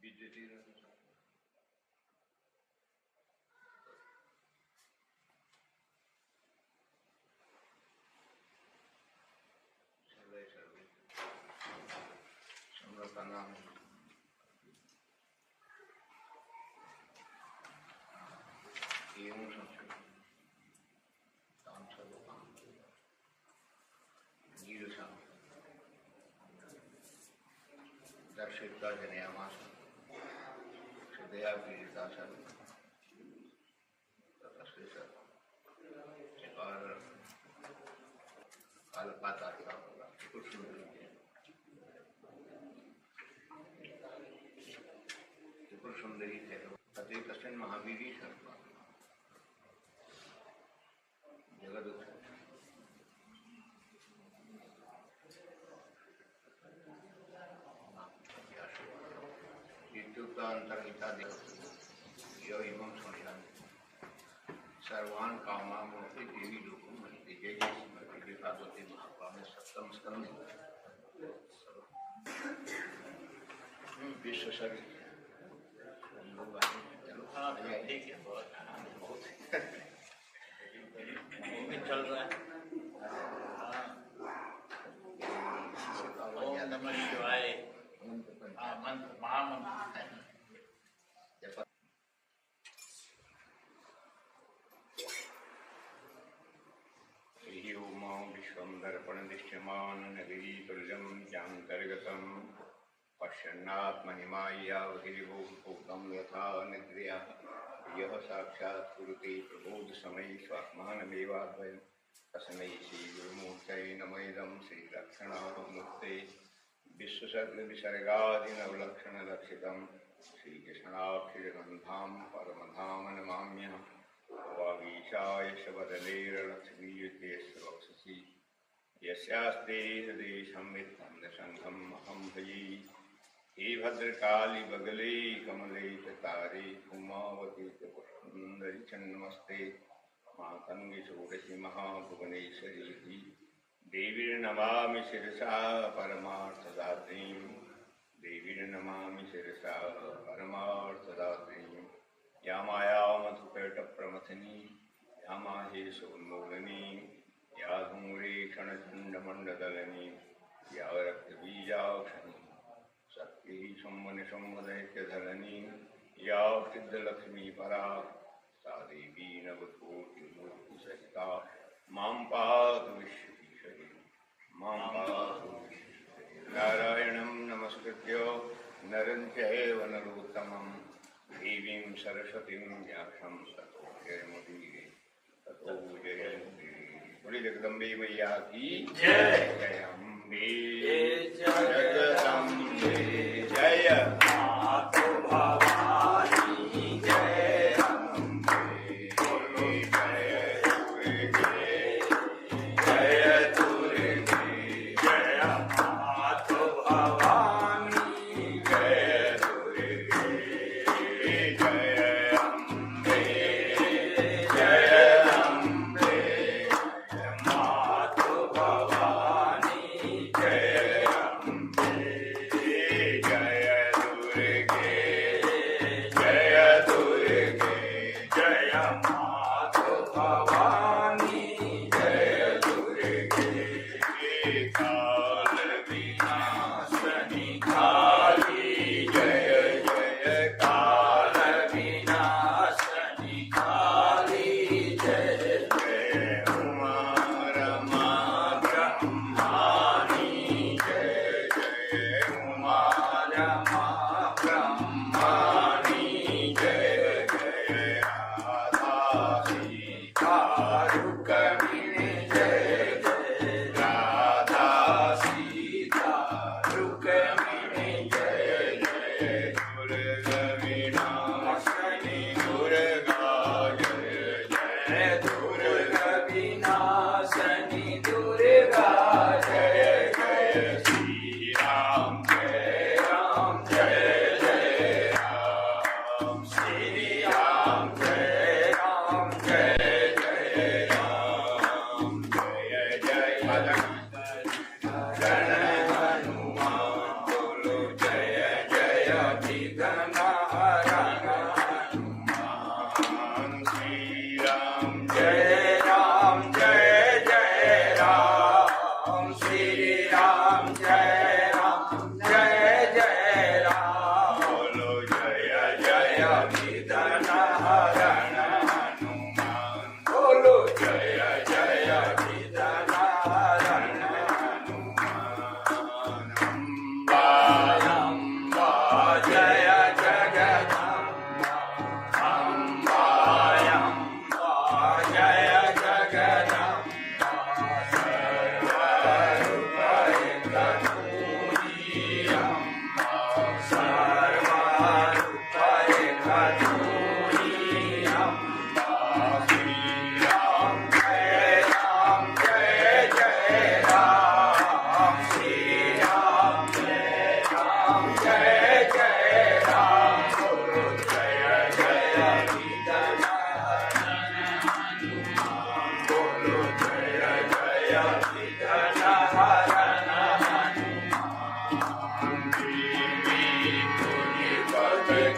विद्युती समर्पणाम एवं दर्शिता जनयामास श्रद्धया पीड़िता त्रिपुर सुंदरी थे अति कष्टन महावीरी जगद अंतर्हिता सर्वान् कामान् मोहि देवी लोकं मन्ये जय जय श्रीमती भागवती महापुराण सप्तम स्कंद विश्व सर्ग ठीक है बहुत चल रहा है। ओम नमः शिवाय मंत्र महामंत्र दर्पण दृश्यमान नगरीतुल्यं ज्ञानंतर्गतं पश्यन्नात्मनिमाय्यावहिर्भूतं यथा निद्रया यः साक्षात् कुरुते प्रबोधसमये स्वात्मानमेवाद्वयं तस्मै श्रीगुरुमूर्तये नमः इदं श्रीलक्षणामूर्तये विश्वसर्गविसर्गादिनवलक्षणलक्षितं श्रीकृष्णाक्षरगन्धां परमधाम नमाम्यहम् वागीशाय शबदलेरलक्ष्मीयुते वक्षसि यस्यास्ते हृदये संवित्तं दशंघम् अहं भजे हे भद्रकाली बगले कमले तारे उमावती पुष्पन्दरि चन्नमस्ते मातंगी षोडशी महाभुवनेश्वरी देवीर्नमामि शिरसा परमार्थदात्रीं देवीर्नमामि शिरसा परमार्थदात्रीं या माया मधुकैटप्रमथिनी या माहेशोन्मूलनी या धूम्रेक्षणचण्डमण्डदलनी या रक्तबीजाक्षणी शक्ति शम्भुदैत्यधरणी या सिद्धलक्ष्मी परा सा देवी नवकोटिमूर्तिसहिता मां पातु विश्वईश्वरी मां पातु नारायणं नमस्कृत्य नरं चैव नरोत्तमं देवीं सरस्वतीं व्यासं ततो जयमुदीरे ततो जयमुदीरे। बोली जगदम्बे मैया की जय। जय अम्बे जगदम्बे जय मातु भवानी जय अम्बे जय दुर्गे जय दुर्गे जय मातु भवानी जय दुर्गे जय अम्बे जय अम्बे मातु भवानी जय अम्बे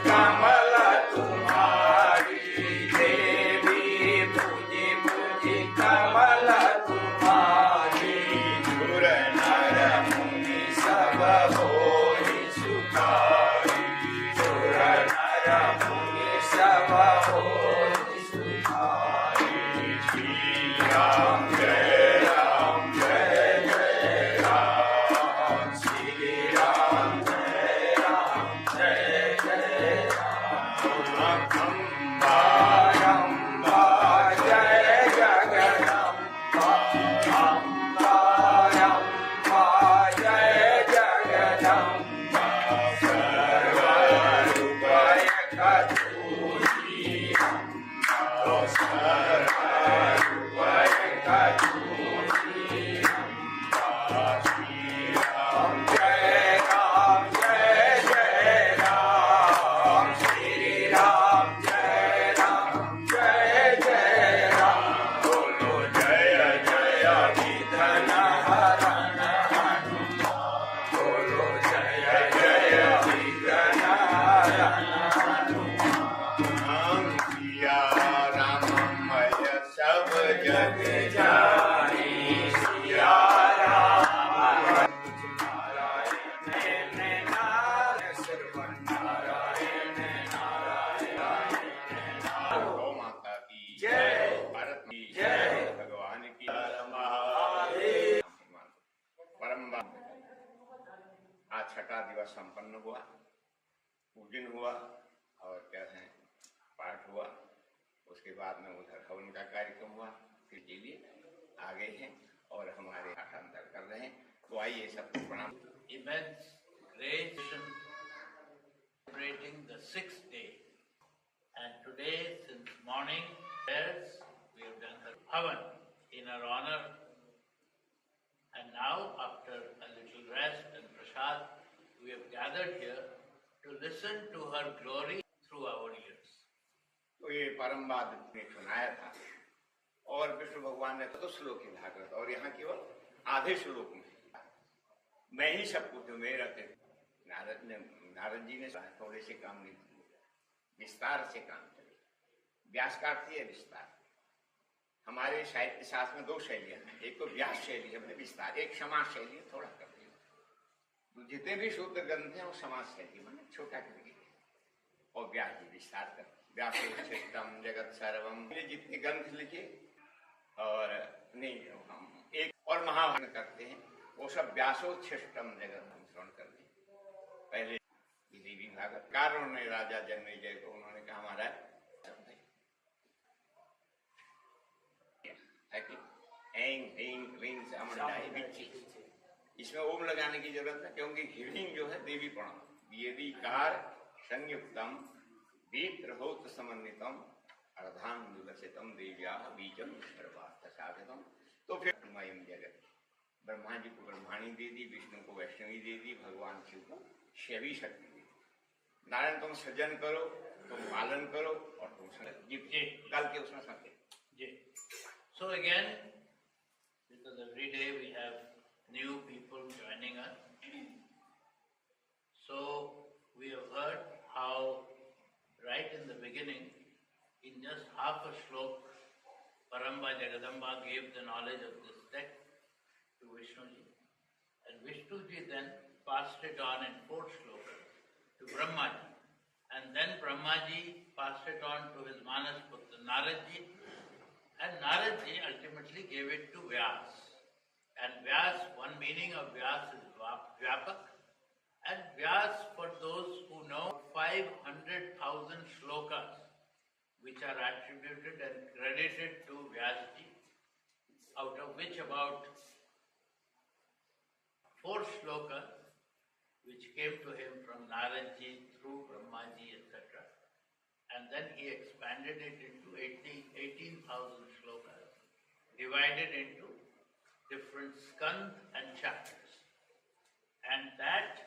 कमल तुम्हारी देवी पूजी पूजी कमल तुम्हारी सुर नर मुनि सब होई सुखारी सुर नर मुनि सब होई सुखारी श्री राम जय राम जय जय राम श्री राम जय राम जय जय राम अम्बा अम्बा जय जगदम्बा अम्बा अम्बा जय जगदम्बा सर्वरूपय कतूरी अम्बा सर्वरूपय कतूरी अम्बा श्री राम जय राम जय जय राम श्री राम जय जय राम बोलो जय जय विधन हरण हनुमान बोलो जय जय विधन हरण हनुमान सिया राममय सब जग जानी सिया राम नारायण नारायण सर्वनारायण नारायण गौ माता की जय भारत की जय भगवान की महादेव परम आज छठा दिवस संपन्न हुआ, पूजन हुआ और क्या है पाठ हुआ। उसके बाद में उधर हवन का कार्यक्रम हुआ। फिर के लिए आ गए हैं और हमारे पाठांतर कर रहे हैं। तो आइए सबको प्रणाम। Immense creation celebrating the sixth day. And today, since morning prayers, we have done the Havan in her honor. And now, after a little rest and prasad, we have gathered here to listen to her glory through our ears. तो ये परम बात ने सुनाया था और विष्णु भगवान ने तो श्लोक की भागवत और यहाँ केवल आधे श्लोक में मैं ही सब कुछ हूँ, मेरा थे। नारद जी ने थोड़े से काम नहीं किए, विस्तार से काम करे। व्यास का अर्थ है विस्तार। हमारे साहित्य शास्त्र में दो शैलियां हैं, एक तो व्यास शैली है विस्तार, एक समाज शैली है थोड़ा कर दिया। तो जितने भी शुद्ध ग्रंथ हैं वो समाज शैली में छोटा कर दिया और व्यास जी विस्तार कर व्यासोच्छिष्टम जगत सर्वम जितने ग्रंथ लिखे और नहीं हम एक और महाभारत करते हैं वो सब व्यासोच्छिष्टम जगत हम श्रवण करते हैं। पहले देवी भागवत कारण ने राजा जन्मेजय को उन्होंने कहा हमारा इसमें ओम लगाने की जरूरत है क्योंकि ह्रीं जो है देवी प्रणव वेदीकार संयुक्तम दीप्तहोत समन्वितम अर्धांगुलसितम देव्या बीजम सर्वार्थ साधकम। तो फिर मयम जगत ब्रह्मा जी को ब्रह्माणी दे दी, विष्णु को वैष्णवी दे दी, भगवान शिव को शैवी शक्ति दे दी। नारायण तुम सृजन करो, तुम पालन करो और तुम जी कल के उसमें समझे जी। So again, because every day we have new people joining us, so we have heard how right in the beginning, in just half a shlok, Paramba Jagadamba gave the knowledge of this text to Vishnuji. And Vishnuji then passed it on in 4 shlokas to Brahmaji. And then Brahmaji passed it on to his Manas Putra Naradji. And Naradji ultimately gave it to Vyas. And Vyas, one meaning of Vyas is Vyapak. And Vyas, for those who know, 500,000 shlokas which are attributed and credited to Vyasji, out of which about 4 shlokas which came to him from Naradji through Brahmaji, etc. And then he expanded it into 18,000 shlokas, divided into different skand and chapters. And that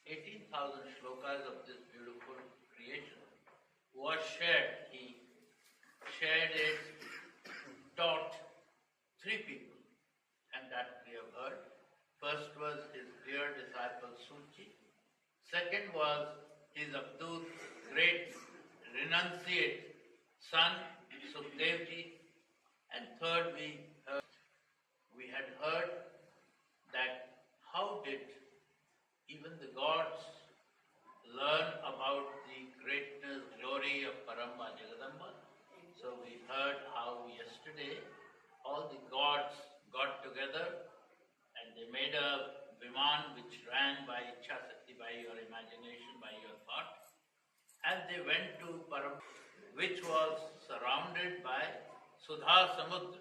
18,000 shlokas of this beautiful creation was shared. He shared it, taught 3 people, and that we have heard. First was his dear disciple Suchi. Second was his Abdut, great renunciate son, Sukhdev ji. And third, we had heard that how did even the gods learn about the greatness, glory of Paramba Jagadamba. So we heard how yesterday all the gods got together and they made a Viman which ran by Ichha Sakti, by your imagination, by your thought. And they went to Paramba, which was surrounded by Sudha Samudra,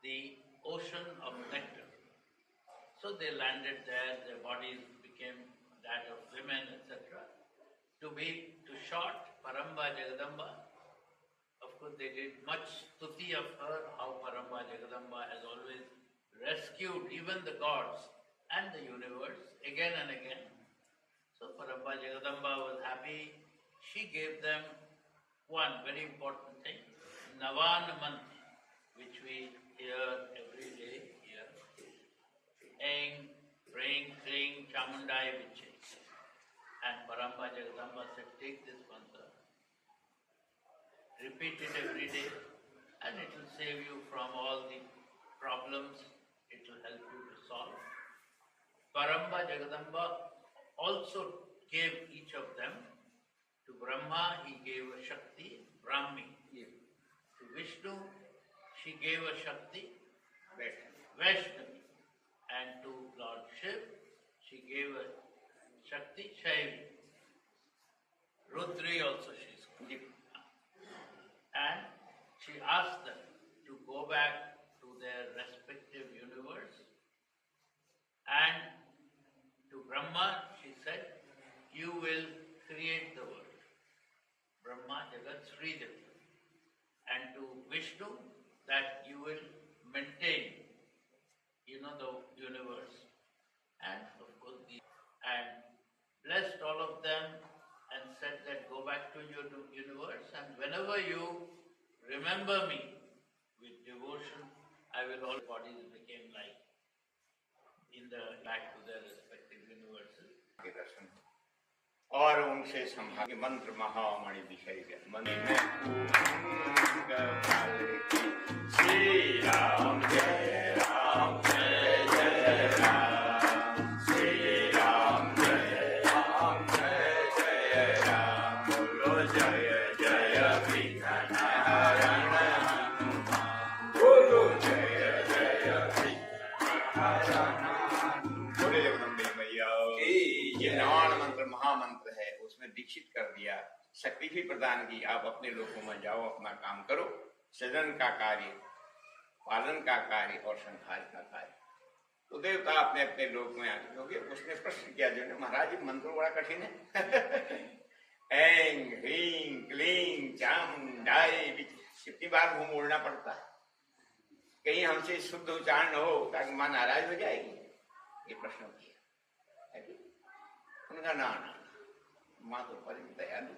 the ocean of nectar. So they landed there, their bodies became that of women, etc. To short Paramba Jagadamba, of course they did much stuti of her, how Paramba Jagadamba has always rescued even the gods and the universe again and again. So Paramba Jagadamba was happy. She gave them one very important thing, Navan Mantra, which we hear every day here. Aing, praying, cling, Chamundai Viche. And Paramba Jagadamba said, take this mantra, repeat it every day, and it will save you from all the problems, it will help you to solve. Paramba Jagadamba also gave each of them. To Brahma, he gave a Shakti, Brahmi. To Vishnu, she gave a Shakti, Vaishnavi. And to Lord Shiv, she gave a Shakti, Shaivi. Rudri also she is called. And she asked them to go back to their respective universe. And to Brahma, she said, you will create the world. Brahma Jagat Sri Jagat. And to Vishnu, that you will maintain, the universe. And of course, and blessed all of them and said that go back to your universe, and whenever you remember me with devotion, I will all bodies became like back to their respective universes. के दर्शन और उनसे संभाल के मंत्र महामणि विषय के मंदिर में श्री राम जय राम जय जय राम श्री राम जय राम जय जय राम बोलो जय जय विघ्नहरण हनुमान बोलो जय जय विघ्नहरण बोले जगदम्बे मैया ये नवान मंत्र महामंत्र है, उसमें दीक्षित कर दिया, शक्ति भी प्रदान की, आप अपने लोगों में जाओ, अपना काम करो, सृजन का कार्य, पालन का कार्य और संहार का कार्य। तो देवता अपने अपने लोक में आगे हो गए। उसने प्रश्न किया जो ने, महाराज ये मंत्र बड़ा कठिन है। ऐं ह्रीं क्लीं चामुंडाई, कितनी बार मुंह मोड़ना पड़ता है, कहीं हमसे शुद्ध उच्चारण हो ताकि मां नाराज हो जाएगी। ये प्रश्न किया, उनका ना माँ तो परम दयालु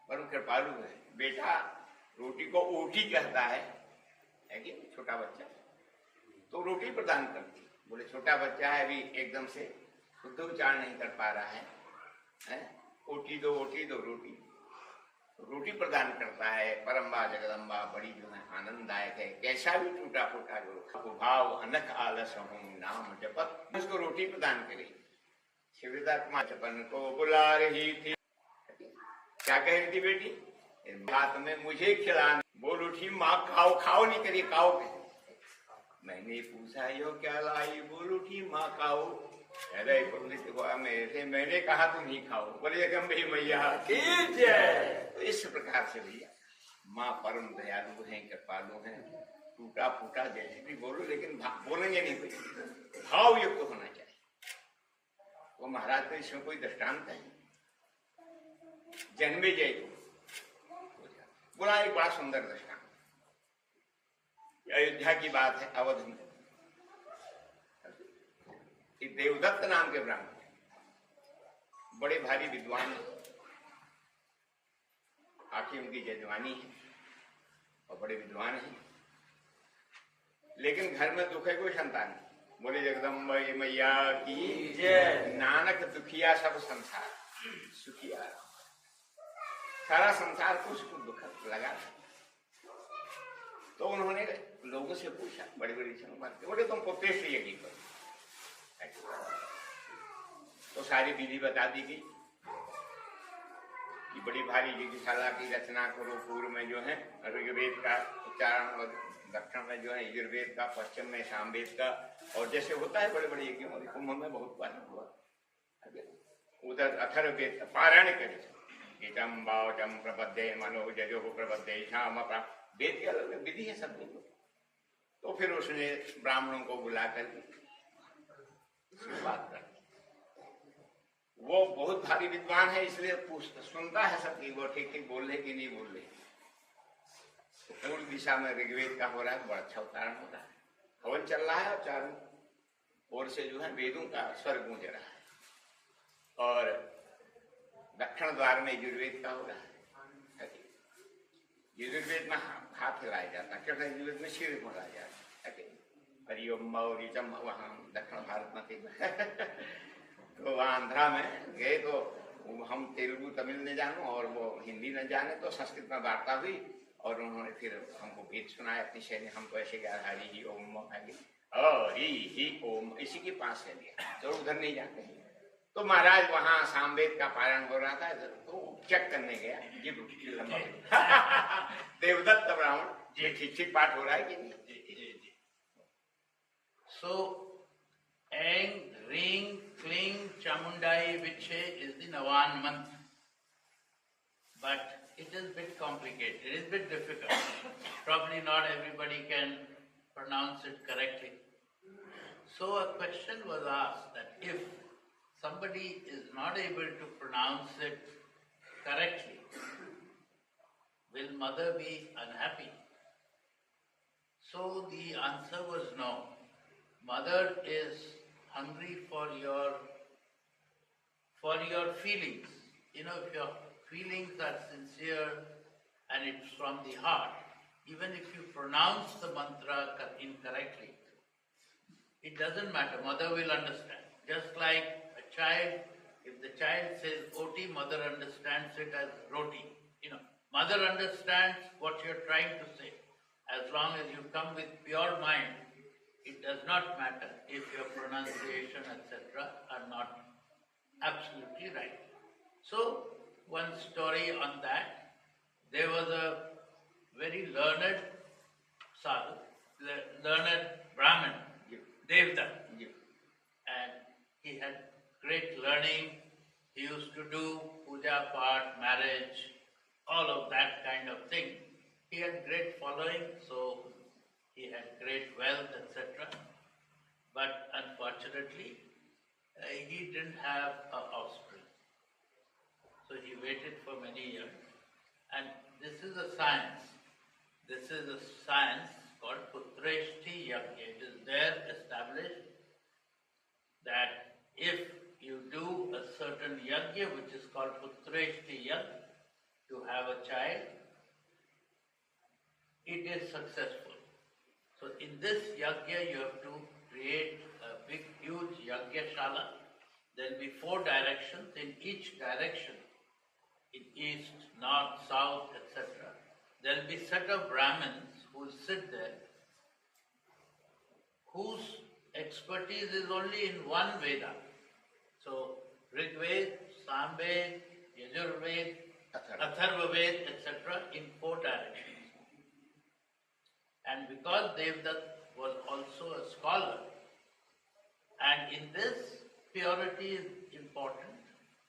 परम कृपालु है। बेटा रोटी को ऊटी कहता है कि छोटा बच्चा तो रोटी प्रदान करती। बोले छोटा बच्चा है, अभी एकदम से शुद्ध उच्चारण नहीं कर पा रहा है? ओटी दो रोटी, रोटी प्रदान करता है। परम्बा जगदम्बा बड़ी जो है आनंददायक है। कैसा भी टूटा फूटा जो भाव अनख आलस हूँ नाम जपत, उसको रोटी प्रदान करेगी। शिवदात्मा चपन को बुला रही थी, क्या कह रही थी बेटी? हाथ में मुझे खिलाना। बोल उठी माँ खाओ, खाओ नहीं करिए खाओ। मैंने पूछा यो क्या लाई? बोल उठी माँ खाओ। मेरे से मैंने कहा तुम ही खाओ। बोले जगदम्बे मैया तो इस प्रकार से भैया माँ परम दयालु है, कृपालु है। टूटा फूटा जैसे भी बोलो, लेकिन बोलेंगे नहीं, कोई भाव युक्त होना चाहिए। वो महाराज तो इसमें कोई दृष्टांत है? जन्मे जय बोला, एक बड़ा सुंदर दृष्टांत। अयोध्या की बात है, अवध में एक देवदत्त नाम के ब्राह्मण, बड़े भारी विद्वान, आखिर उनकी जजवानी है और बड़े विद्वान हैं, लेकिन घर में दुख है, कोई संतान नहीं। बोले जगदम्बा मैया की जय। नानक दुखिया सब संसार सुखिया, सारा संसार को उसको दुख लगा। तो उन्होंने लोगों से पूछा, बड़ी बड़ी संगत, बोले तुम पुत्रेष्ठ यज्ञ करो। तो सारी विधि बता दी गई कि बड़ी भारी यज्ञशाला की रचना करो। पूर्व में जो है ऋग्वेद का उच्चारण, और दक्षिण में जो है यजुर्वेद का, पश्चिम में सामवेद का, और जैसे होता है बड़े बड़े यज्ञों में, कुंभ में बहुत बार हुआ। उधर अथर्ववेद पारायण करे, गीतम बावचम प्रबद्धे मनो जजो प्रबद्धे श्याम, वेद के अलग विधि है सब लोग। तो फिर उसने ब्राह्मणों को बुला कर बात कर, वो बहुत भारी विद्वान है, इसलिए पूछता सुनता है सबकी, वो ठीक ठीक बोल रहे कि नहीं बोल रहे। पूर्व दिशा में ऋग्वेद का हो रहा है, बड़ा अच्छा उच्चारण हो रहा है, हवन चल रहा है, और चारों ओर से जो है वेदों का स्वर गूंज रहा है। और दक्षिण द्वार में यजुर्वेद का हो रहा है। यजुर्वेद में हाथ हिलाया जाता है, कृष्ण यजुर्वेद में सिर हिलाया जाता है। हरिओम मौरिचम वहां दक्षिण भारत में थे। तो आंध्रा में गए तो हम तेलुगु तमिल न जानो और वो हिंदी न जाने, तो संस्कृत में वार्ता हुई और उन्होंने फिर हमको वेद सुनाया अपनी शैली। हम तो ऐसे गया हरि ही ओम हरि ही ओम, इसी के पास है लिया, तो उधर नहीं जाते हैं। तो महाराज वहां सामवेद का पारायण हो रहा था, तो चेक करने गया जी लंबा देवदत्त ब्राह्मण जी ठीक ठीक पाठ हो रहा है कि नहीं। So, Aang, Ring, Kling, Chamundai Viche is the Navan month. But it is a bit complicated, it is a bit difficult. Probably not everybody can pronounce it correctly. So a question was asked that if somebody is not able to pronounce it correctly, will mother be unhappy? So the answer was no. Mother is hungry for your feelings. You know, if your feelings are sincere and it's from the heart, even if you pronounce the mantra incorrectly, it doesn't matter, mother will understand. Just like a child, if the child says oti, mother understands it as roti. You know, mother understands what you're trying to say. As long as you come with pure mind, it does not matter if your pronunciation, etc., are not absolutely right. So, one story on that, there was a very learned sadhu, learned Brahmin, Devdutt, and he had great learning. He used to do puja, part, marriage, all of that kind of thing. He had great following, so he had great wealth, etc. But unfortunately, he didn't have an offspring. So he waited for many years. And this is a science. This is a science called Putreshti Yajna. It is there established that if you do a certain yajna, which is called Putreshti Yajna, to have a child, it is successful. So in this yajna, you have to create a big, huge yajna shala. There will be 4 directions. In each direction, in east, north, south, etc., there will be set of Brahmins who will sit there, whose expertise is only in one Veda. So Rigved, Samved, Yajurved, Atharvaved, etc., in 4 directions. And because Devdutt was also a scholar, and in this purity is important,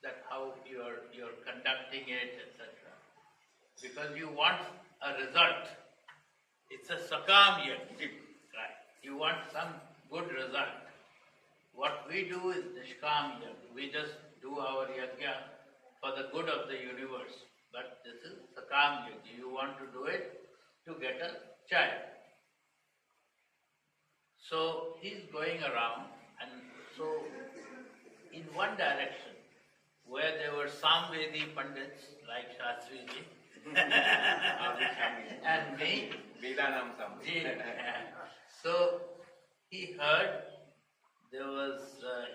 that how you're conducting it, etc. Because you want a result. It's a sakam yajna, right? You want some good result. What we do is nishkam yajna. We just do our yajna for the good of the universe. But this is sakam yajna. You want to do it to get a child. So he's going around, and so in one direction, where there were Samvedi Pandits like Shastriji and me, Vedanam Samvedi. so he heard there was,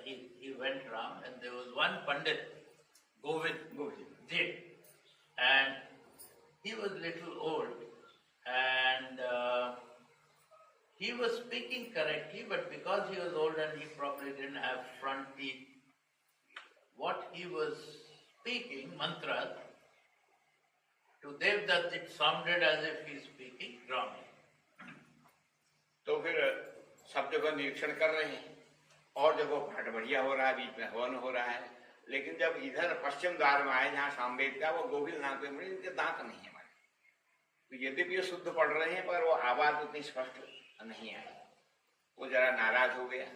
he went around and there was one Pandit, Govind, and he was little old and he was speaking correctly, but because he was old and he probably didn't have front teeth, what he was speaking, mantras, to Devdutt it sounded as if he's speaking Brahmi. तो फिर सब जगह निरीक्षण कर रहे हैं और जगह पाठ बढ़िया हो रहा है, बीच में हवन हो रहा है, लेकिन जब इधर पश्चिम द्वार में आए जहाँ सामवेद का, वो गोविल नाम के मुनि, इनके दांत नहीं है हमारे, तो यद्यपि ये शुद्ध पढ़ रहे हैं पर वो आवाज उतनी स्पष्ट नहीं आई। वो जरा नाराज हो गया,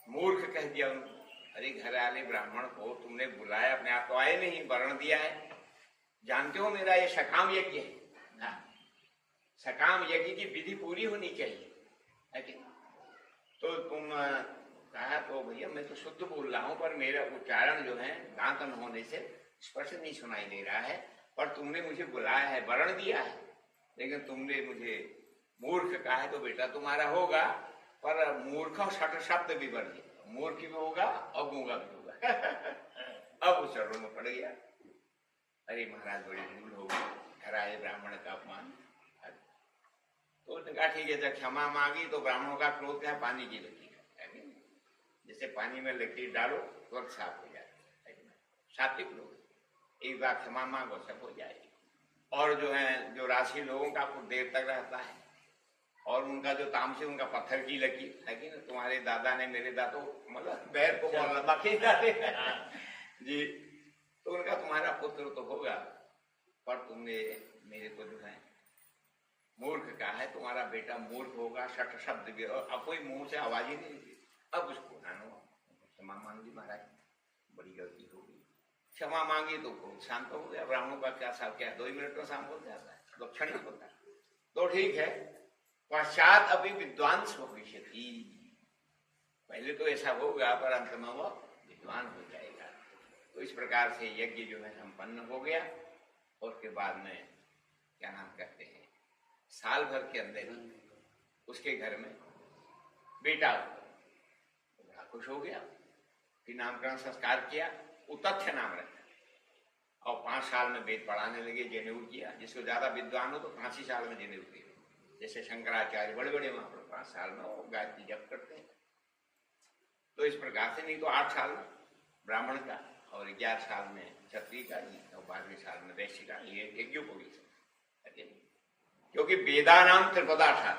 मूर्ख कह दिया उनको, अरे घर वाले ब्राह्मण को तुमने बुलाया, अपने आप तो आए नहीं, वर्ण दिया है, जानते हो मेरा ये सकाम यज्ञ है, सकाम यज्ञ की विधि पूरी होनी चाहिए, है कि? तो तुम कहा तो भैया मैं तो शुद्ध बोल रहा हूं, पर मेरा उच्चारण जो है दांत न होने से स्पष्ट नहीं सुनाई दे रहा है, पर तुमने मुझे बुलाया है, वर्ण दिया है, लेकिन तुमने मुझे मूर्ख कहा है, तो बेटा तुम्हारा होगा, पर मूर्ख और शट शब्द भी बढ़ गया, मूर्ख भी होगा और गूंगा भी होगा। अब उस चरणों में पड़ गया, अरे महाराज बड़ी भूल हो गई, घर आए ब्राह्मण का अपमान। तो उसने कहा ठीक है, जब क्षमा मांगी तो ब्राह्मणों का क्रोध क्या, पानी की लकीर, जैसे पानी में लकीर डालो तुरंत साफ हो जाए, सात्विक लोग, एक बार क्षमा मांगो सब हो जाएगी। और जो है, जो राशि लोगों का कुछ देर तक रहता है, और उनका जो तामसी, उनका पत्थर की लकीर है कि ना, तुम्हारे दादा ने मेरे दादो मतलब पैर को बहुत लंबा खींचा जी, तो उनका तुम्हारा पुत्र तो होगा, पर तुमने मेरे को जो है मूर्ख कहा है, तुम्हारा बेटा मूर्ख होगा, शट शब्द भी, और अब कोई मुंह से आवाज ही नहीं। अब उसको क्षमा मांगी, महाराज बड़ी गलती हो गई, क्षमा मांगी तो शांत हो गया। ब्राह्मणों का क्या साहब, क्या 2 मिनट में शांत हो जाता है, तो क्षणिक होता है, तो ठीक है। पश्चात अभी विद्वांस भविष्य थी, पहले तो ऐसा होगा पर अंत में वो विद्वान हो जाएगा। तो इस प्रकार से यज्ञ जो है संपन्न हो गया, और उसके बाद में क्या नाम कहते हैं, साल भर के अंदर ही उसके घर में बेटा बड़ा खुश हो गया, फिर नामकरण संस्कार किया, उतथ्य नाम रखा, और 5 साल में वेद पढ़ाने लगे, जनेऊ किया। जिसको ज्यादा विद्वान हो तो 5 ही साल में जनेऊ किया, जैसे शंकराचार्य बड़े बड़े वहां पर 5 साल में वो गायत्री जप करते हैं। तो इस प्रकार से, नहीं तो 8 साल ब्राह्मण का और 11 साल में क्षत्रिय का, और 12वें साल में वैश्य का, ये यज्ञोपवीत, क्योंकि वेदा नाम त्रिपदा सार,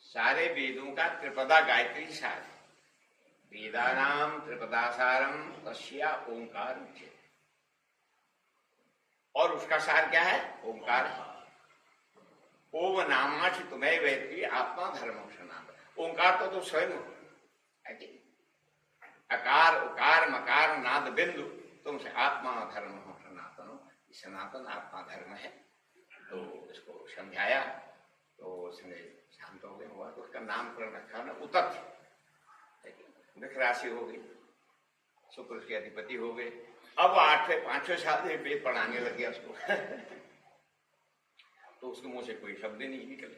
सारे वेदों का त्रिपदा गायत्री सार, वेदा नाम त्रिपदा सारम तस्या ओंकार उच्यते, और उसका सार क्या है, ओंकार है। ओम नामाच तुम्हें वैत्री आत्मा धर्म सनातन, ओंकार तो स्वयं हो, अकार उकार मकार नाद बिंदु, तुमसे आत्मा धर्म हो सनातन, सनातन आत्मा धर्म है। तो इसको समझाया, तो उसने शांत हो गया, हुआ तो उसका नामकरण रखा ना उतथ्य, वृक्ष राशि हो गई, शुक्र के अधिपति हो गए। अब 8वें 5वें साल में वेद पढ़ाने लग गया उसको तो उसके मुंह से कोई शब्द नहीं निकले,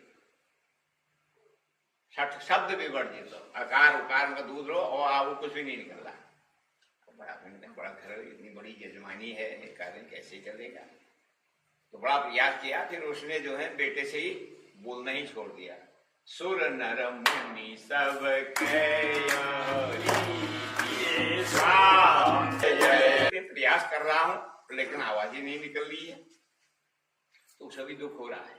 60 शब्द भी बढ़ गए, अकार उकार का दूध रो और वो कुछ भी नहीं निकल रहा। बड़ा घर, इतनी बड़ी यजमानी है, कार्य कैसे चलेगा? तो बड़ा प्रयास किया, फिर उसने जो है बेटे से ही बोलना ही छोड़ दिया। सुर नर मुनि सब प्रयास कर रहा हूं लेकिन आवाज ही नहीं निकल रही है, तो सभी दुख हो रहा है।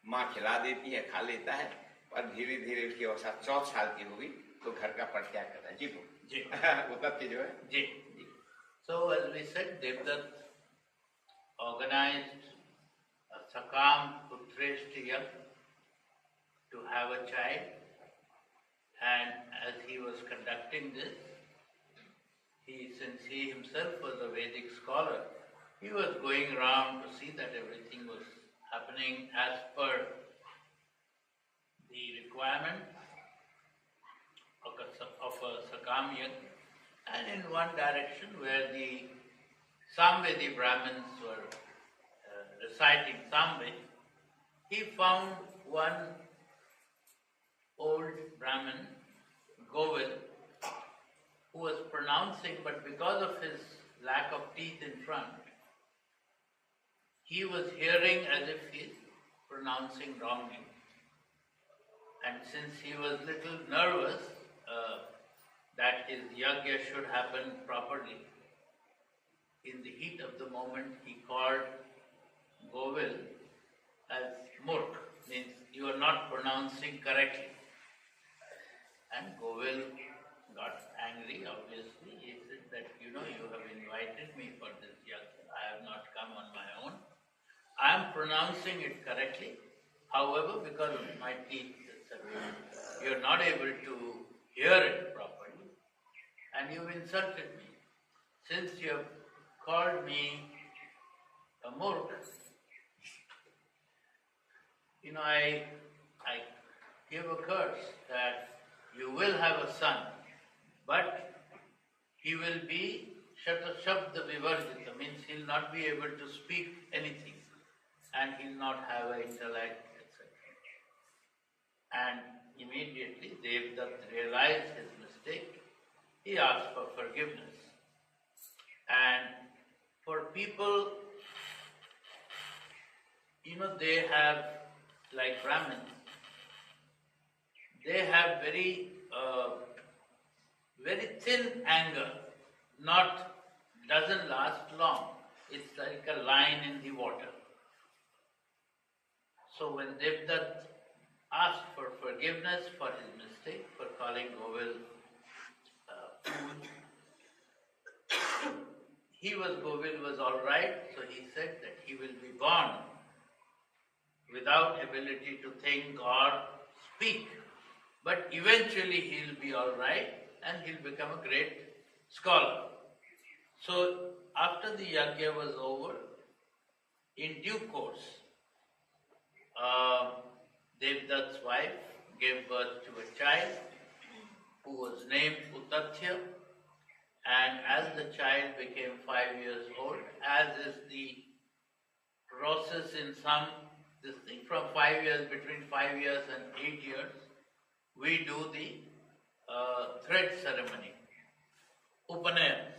माँ खिला देती है, खा लेता है, पर धीरे धीरे उसकी अवस्था 14 साल की होगी तो घर का परित्याग करता है। जी जी उतथ्य जो है जी जी। So as we said, Devdutt organized a Sakam Putreshti Yajna to have a child, and as he was conducting this, since he himself was a Vedic scholar, he was going around to see that everything was happening as per the requirement of a Sakam Yajna. And in one direction where the Samvedi Brahmins were reciting Samved, he found one old Brahmin, Govil, who was pronouncing, but because of his lack of teeth in front, he was hearing as if he's pronouncing wrongly. And since he was little nervous that his yagya should happen properly, in the heat of the moment he called Govil as Murk, means you are not pronouncing correctly. And Govil got angry, obviously. He said that, you have invited me for this yagya. I have not come on my own. I am pronouncing it correctly. However, because of my teeth, etc., you are not able to hear it properly. And you've insulted me. Since you have called me a murk, I give a curse that you will have a son, but he will be Shatashabda Vivarjita, means he'll not be able to speak anything, and he'll not have an intellect, etc. And immediately Devdutt realized his mistake. He asked for forgiveness. And for people, they have, like Brahmins, they have very thin anger, doesn't last long. It's like a line in the water. So when Devdutt asked for forgiveness for his mistake, for calling Govil Govil was all right, so he said that he will be born without ability to think or speak. But eventually he'll be all right and he'll become a great scholar. So after the yagya was over, in due course, Devdutt's wife gave birth to a child who was named Utatya, and as the child became 5 years old, as is the process in this thing, from 5 years, between 5 years and 8 years, we do the thread ceremony, Upanayana,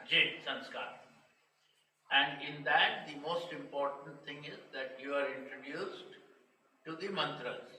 Jit Sanskar. And in that, the most important thing is that you are introduced to the mantras.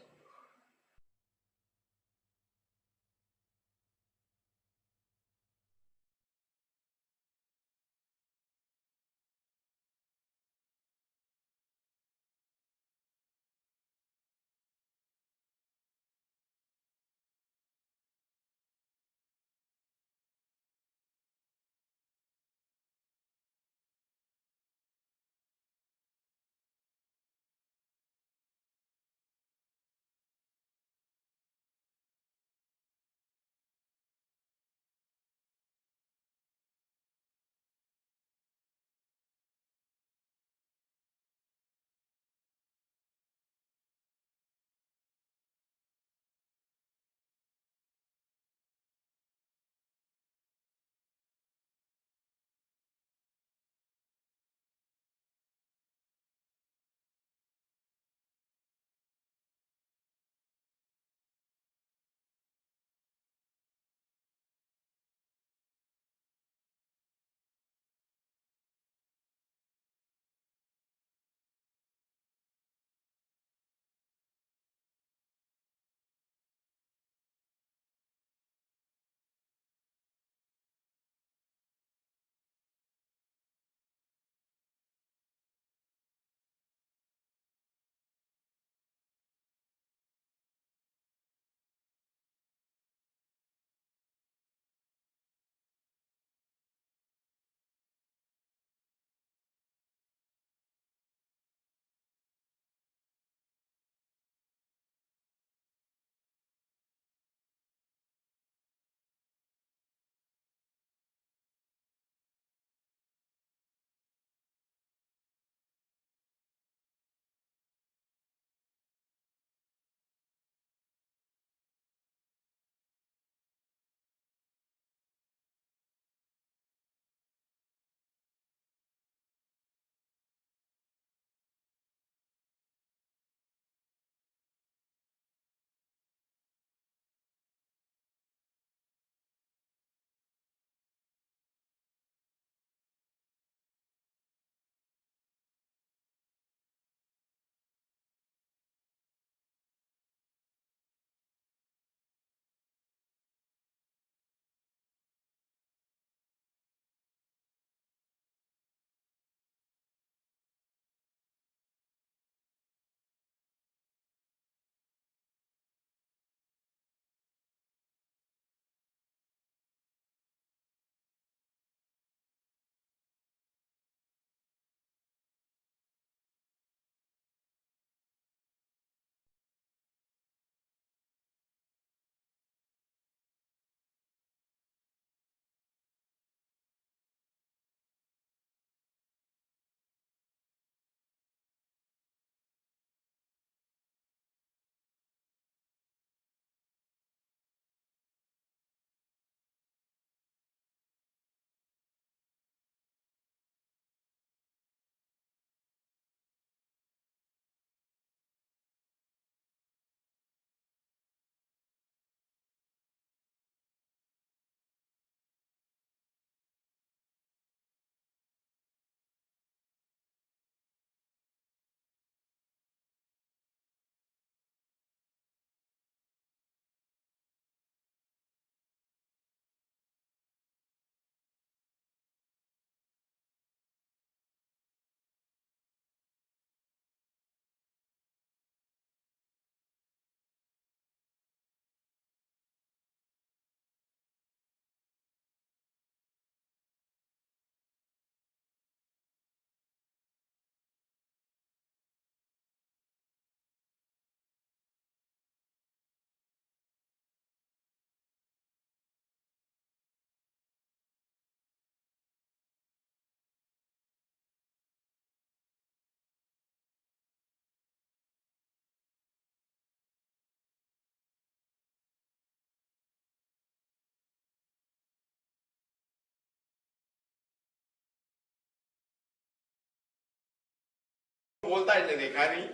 बोलता इसने देखा नहीं,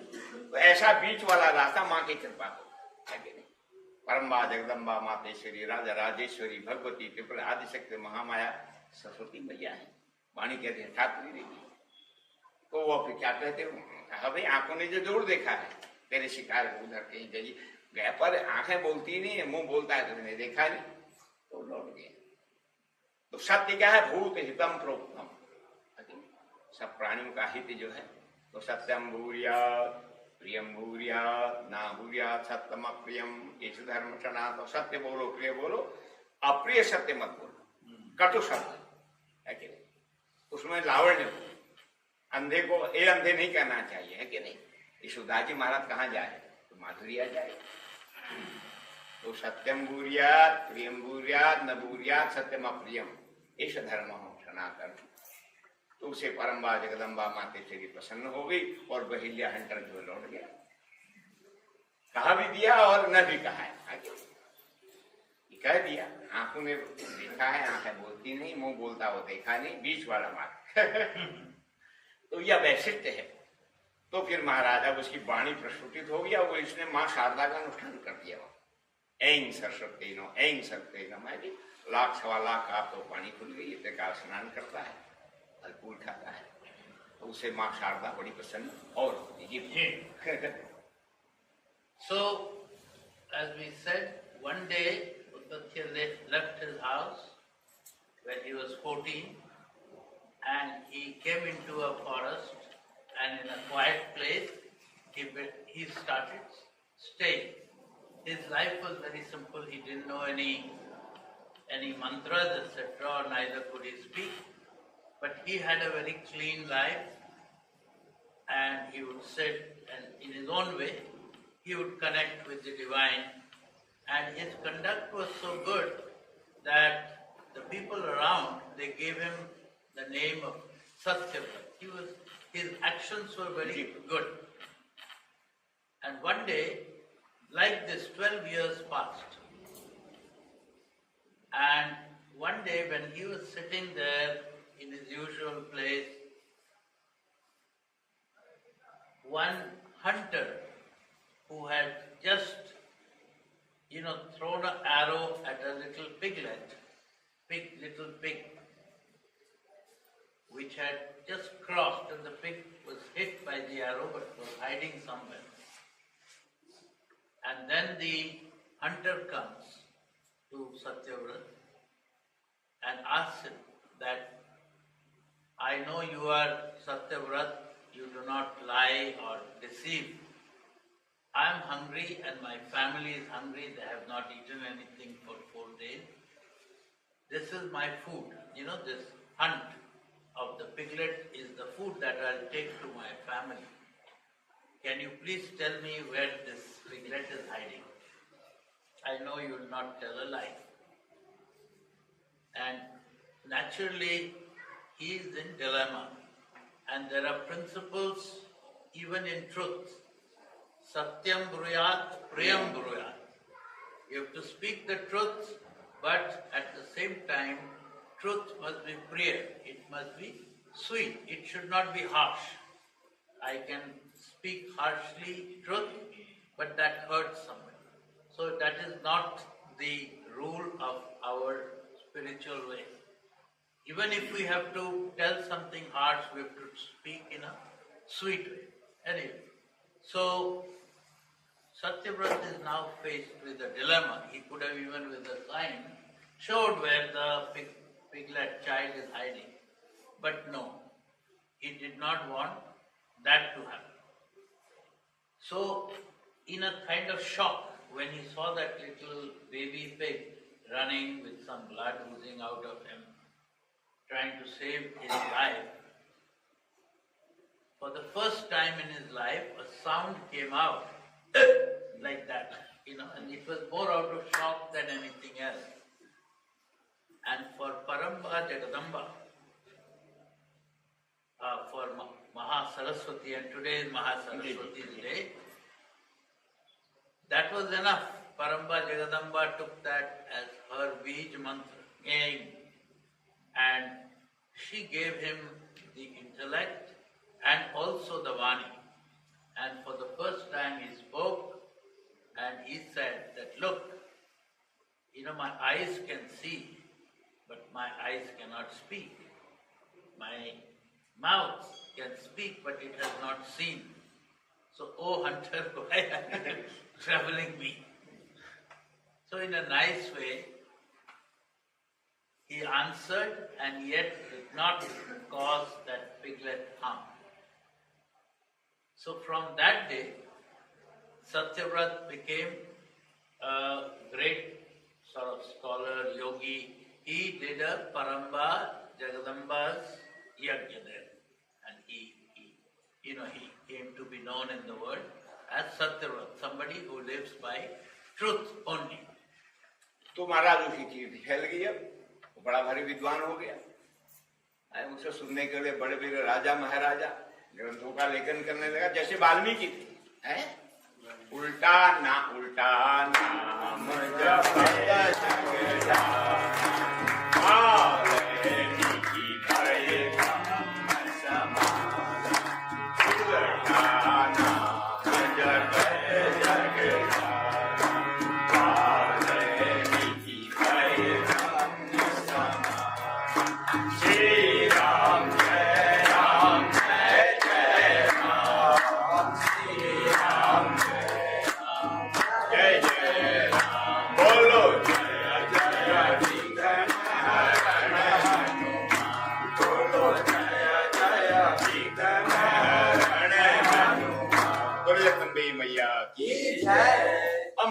तो ऐसा बीच वाला रास्ता माँ की कृपा को है कि नहीं। परम्बा जगदम्बा मातेश्वरी राजा राजेश्वरी भगवती त्रिपुरा आदिशक्ति महामाया सरस्वती मैया है। वाणी कहते हैं ठाकुरी देवी। तो वो फिर क्या कहते हैं, कहा भाई आंखों ने जो जरूर देखा है तेरे शिकार को उधर कहीं गया, पर आंखें बोलती नहीं है, मुंह बोलता है, तुमने देखा नहीं, तो लौट गया। तो सत्य क्या है, भूत हितम प्रोक्तम, सब प्राणियों का हित जो है, तो सत्यम भूर्यात् प्रियम भूर्यात् ना भूर्यात् सत्यम अप्रियम इस धर्म सना। तो सत्य बोलो, प्रिय बोलो, अप्रिय सत्य मत बोलो, कटु शब्द है कि नहीं, उसमें लावण्य हो। अंधे को ए अंधे नहीं कहना चाहिए, है कि नहीं। यशोदा जी महाराज कहाँ जाए, तो माधुर्या जाए। तो सत्यम भूर्यात् प्रियम भूर्यात् न भूर्यात् सत्यम अप्रियम इस धर्म हो सनातन। तो उसे परम्बा जगदम्बा मातेश्वरी प्रसन्न हो गई और बहिल्या हंटर जो लौट गया। कहा भी दिया और न भी कहा है, आगे कह दिया। आंखों ने देखा है, आंखें बोलती नहीं, मुंह बोलता वो देखा नहीं, बीच वाला मार्ग। तो यह वैशिष्ट्य है। तो फिर महाराज अब उसकी वाणी प्रस्फुटित हो गया, वो इसने माँ शारदा का अनुष्ठान कर दिया। ऐं सरस्वती नो ऐं सरस्वती नो, मैं भी लाख सवा लाख आप तो पानी खुल गई, प्रकार स्नान करता है, फलफूल खाता है, तो उसे माँ शारदा बड़ी प्रसन्न और होती है। So, as we said, one day Udvatya left his house when he was 14, and he came into a forest, and in a quiet place he started staying. His life was very simple. He didn't know any mantras, etc., or neither could he speak. But he had a very clean life, and he would sit, and in his own way, he would connect with the divine. And his conduct was so good that the people around, they gave him the name of Satyavrat. His actions were very good. And one day, like this, 12 years passed. And one day when he was sitting there in his usual place, one hunter who had just, thrown an arrow at a little little pig, which had just crossed, and the pig was hit by the arrow but was hiding somewhere. And then the hunter comes to Satyavrat and asks him that, I know you are Satyavrat, you do not lie or deceive. I am hungry and my family is hungry, they have not eaten anything for 4 days. This is my food. This hunt of the piglet is the food that I'll take to my family. Can you please tell me where this piglet is hiding? I know you will not tell a lie. And naturally, he is in dilemma. And there are principles even in truth. Satyam bruyat, priyam bruyat. You have to speak the truth, but at the same time, truth must be priya. It must be sweet. It should not be harsh. I can speak harshly truth, but that hurts someone. So that is not the rule of our spiritual way. Even if we have to tell something harsh, we have to speak in a sweet way. Anyway, so Satyavrat is now faced with a dilemma. He could have even with a sign showed where the piglet child is hiding. But no, he did not want that to happen. So, in a kind of shock, when he saw that little baby pig running with some blood oozing out of him, trying to save his life, for the first time in his life, a sound came out like that, and it was more out of shock than anything else. And for Paramba Jagadamba, for Maha Saraswati, and today is Maha Saraswati's day, that was enough. Paramba Jagadamba took that as her Bij mantra, and she gave him the intellect and also the Vani. eyes can see, but my eyes cannot speak. My mouth can speak, but it has not seen. So, oh hunter, why are you troubling me? So in a nice way, he answered and yet did not cause that piglet harm. So from that day, Satyavrat became a great sort of scholar, yogi. He did a Paramba Jagadamba's yajna there. And he came to be known in the world as Satyavrat, somebody who lives by truth only. तो महाराज उसकी कीर्ति फैल गई, अब वो बड़ा भारी विद्वान हो गया। उसे सुनने के लिए बड़े बड़े राजा महाराजा ग्रंथों का लेखन करने लगा, जैसे वाल्मीकि थे। उल्टा नाम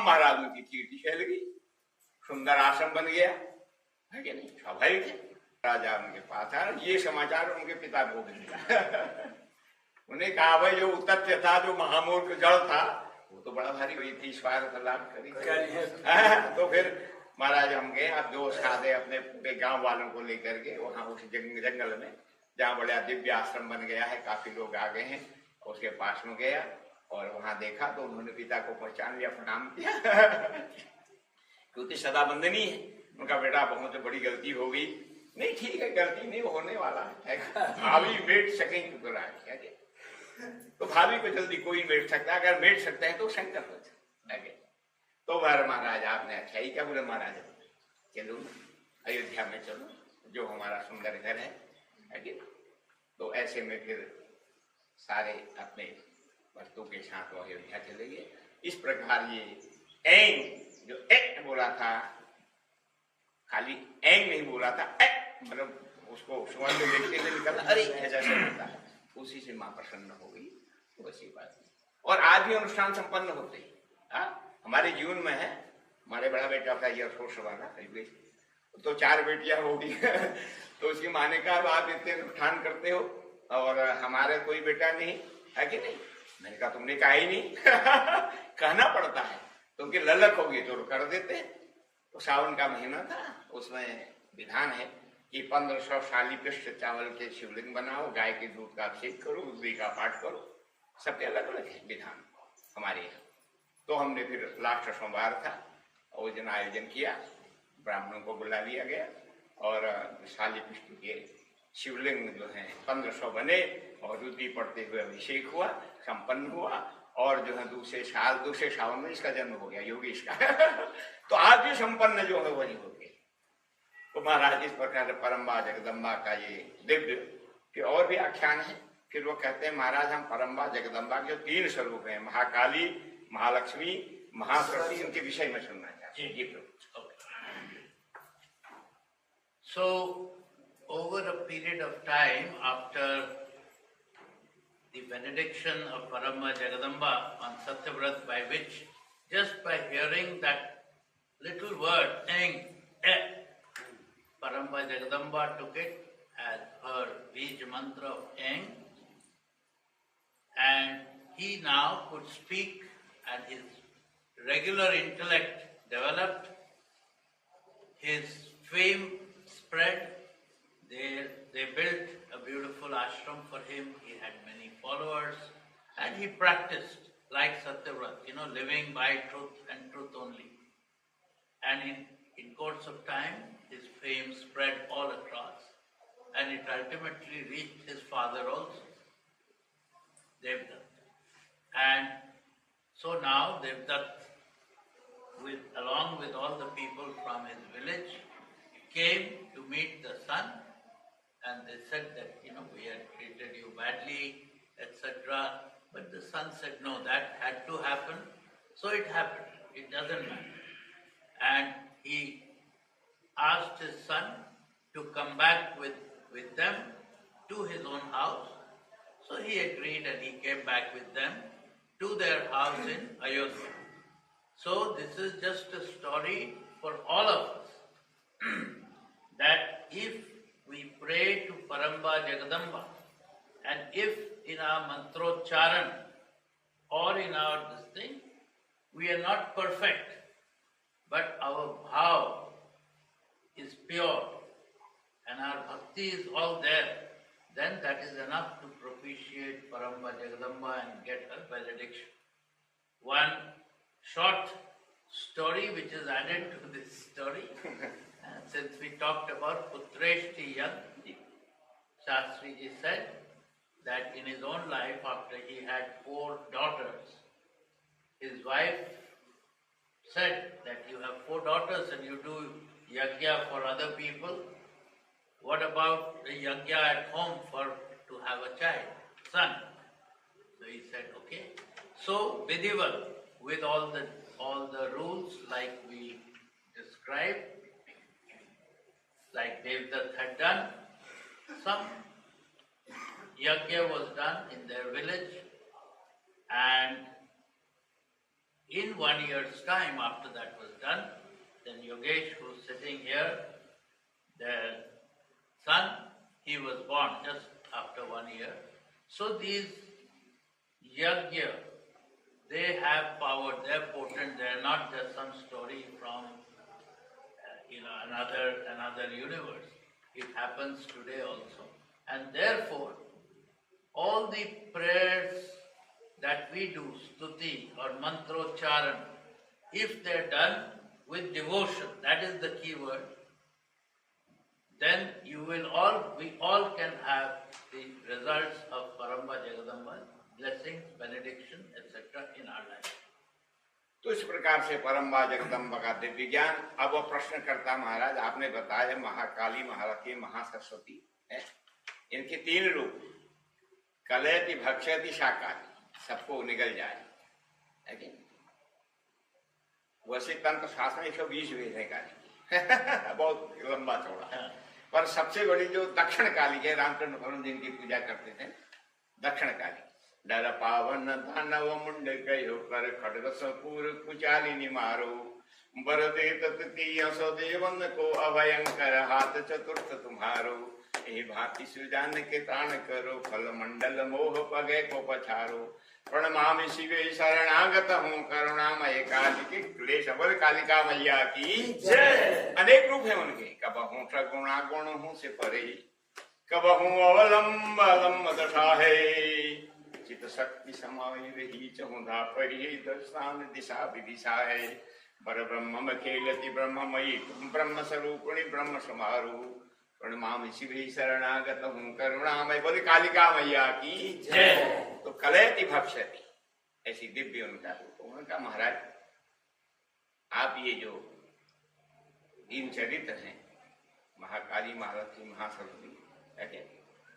महाराज उनकी कीर्ति फैल गई, सुंदर आश्रम बन गया, है कि नहीं? स्वाभाविक है। राजा उनके पास आया, ये समाचार उनके पिता को मिला। उन्हें कहा भाई जो उत्तप्य था, जो महामूर्ख जड़ था, वो तो बड़ा भारी हुई थी, स्वार्थ लाभ करी। तो फिर महाराज हम गए, आप जो साधे अपने पूरे गांव वालों को लेकर के वहां उस जंगल में जहाँ बड़ा दिव्य आश्रम बन गया है, काफी लोग आ गए हैं, उसके पास में गया और वहां देखा तो उन्होंने पिता को पहचान लिया, प्रणाम किया। क्योंकि सदा बंदनी है, उनका बेटा बहुत बड़ी गलती हो गई। नहीं ठीक है, गलती नहीं होने वाला है, भाभी मेट सकेंगे तो भाभी को जल्दी कोई मेट सकता है, अगर मेट सकते हैं तो शंकर हो जाए। तो महाराज आपने अच्छा ही क्या बोले, महाराज चलो अयोध्या में चलो, जो हमारा सुंदर घर है कि? तो ऐसे में फिर सारे अपने वस्तु के साथ वो अयोध्या चले गए। इस प्रकार ये एंग जो एक्ट बोला था, खाली एंग नहीं बोला था, एक्ट मतलब उसको सुबह में देखते हुए निकला, अरे ऐसा होता है, उसी से माँ प्रसन्न हो गई। वैसी बात और आज भी अनुष्ठान संपन्न होते ही हमारे जीवन में है। हमारे बड़ा बेटा था एयरफोर्स वाला, तो 4 बेटियां होगी। तो उसकी माने का आप इतने अनुष्ठान करते हो और हमारे कोई बेटा नहीं है कि नहीं? मैंने कहा तुमने कहा ही नहीं। कहना पड़ता है, क्योंकि ललक होगी तो कर देते। तो सावन का महीना था, उसमें विधान है कि 1500 शाली पृष्ठ चावल के शिवलिंग बनाओ, गाय के दूध का अभिषेक करो, रुद्री का पाठ करो, सबके अलग अलग है विधान हमारे यहाँ। तो हमने फिर लास्ट सोमवार था, उस दिन आयोजन किया, ब्राह्मणों को बुला लिया गया और शाली पृष्ठ के शिवलिंग जो है 1500 बने और रुद्री पढ़ते हुए अभिषेक हुआ, संपन्न हुआ। और जो है दूसरे सावन में इसका जन्म हो गया, योगेश का। तो आज भी संपन्न जो है वही हो गया। तो महाराज इस प्रकार परम्बा जगदम्बा का ये दिव्य फिर और भी आख्यान है। फिर वो कहते हैं महाराज हम परम्बा जगदम्बा के 3 स्वरूप हैं, महाकाली, महालक्ष्मी, महासरस्वती, इनके विषय में सुनना चाहते हैं। जी प्रभु। So over a period of time after the benediction of Paramba Jagadamba on Satyavrat, by which just by hearing that little word eng, Paramba Jagadamba took it as her Bij mantra of eng, and he now could speak and his regular intellect developed, his fame spread. They built a beautiful ashram for him. He had many followers and he practiced like Satyavrat, living by truth and truth only. And in course of time, his fame spread all across and it ultimately reached his father also, Devdutt. And so now Devdutt along with all the people from his village, came to meet the son, and they said that, we had treated you badly, etc. But the son said, no, that had to happen. So it happened. It doesn't matter. And he asked his son to come back with them to his own house. So he agreed and he came back with them to their house in Ayodhya. So this is just a story for all of us that if we pray to Paramba Jagadamba, and if in our mantrocharan or in our this thing, we are not perfect, but our bhav is pure and our bhakti is all there, then that is enough to propitiate Paramba Jagadamba and get her benediction. One short story which is added to this story, since we talked about Putreshti Yag, Shastriji said that in his own life, after he had 4 daughters, his wife said that you have 4 daughters and you do yagya for other people. What about the yagya at home to have a child, son? So he said, okay. So Vidhival, with all the rules like we described, like Devdutt had done, some yagya was done in their village, and in 1 year's time after that was done, then Yogesh, who's sitting here, their son, he was born just after 1 year. So these yagya, they have power, they're potent, they're not just some story from another universe. It happens today also. And therefore, all the prayers that we do, stuti or mantrocharan, if they're done with devotion, that is the key word, then we all can have the results of Paramba Jagadamba, blessings, benediction, etc. in our life. तो इस प्रकार से परम्बा जगदम्बा का दिव्य ज्ञान। अब वो प्रश्न करता महाराज, आपने बताया महाकाली, महालक्ष्मी, महासरस्वती है, इनके 3 रूप, कलयति, भक्षयति, शाकाली, सबको निगल जाए, है कि वैसे तंत्र शास्त्र 120 वेद है काली बहुत लंबा चौड़ा, पर सबसे बड़ी जो दक्षिण काली के रामचंद्र भगवान जिनकी पूजा करते थे, दक्षिण काली, डर पावन दानव मुंड कहो कर खड्ग सपूर कुचालिनी मारो, बरदे ततीय सदेवन को अभयंकर हाथ चतुर्थ तुम्हारो, ए भांति सुजान के ताण करो, फल मंडल मोह पगे को पछारो, प्रणमामि शिवे शरणागत हूँ, करुणामय काली के क्लेश बल कालिका मैया की जय। अनेक रूप है उनके, कबहू सगुणा गुण हूँ से परे, कबहू अवलंब दशा है, चित शक्ति समाई रही चहुधा परी, दर्शन दिशा विदिशा है, पर ब्रह्म खेलति ब्रह्ममयी, ब्रह्म स्वरूपिणी ब्रह्म समारो, प्रणमामि शिवे शरणागत हूँ, करुणामय बोले कालिका मैया की जय। तो कलयति भक्षति, ऐसी दिव्य उनका रूप। उनका महाराज आप ये जो 3 चरित्र हैं, महाकाली, महालक्ष्मी, महासरस्वती,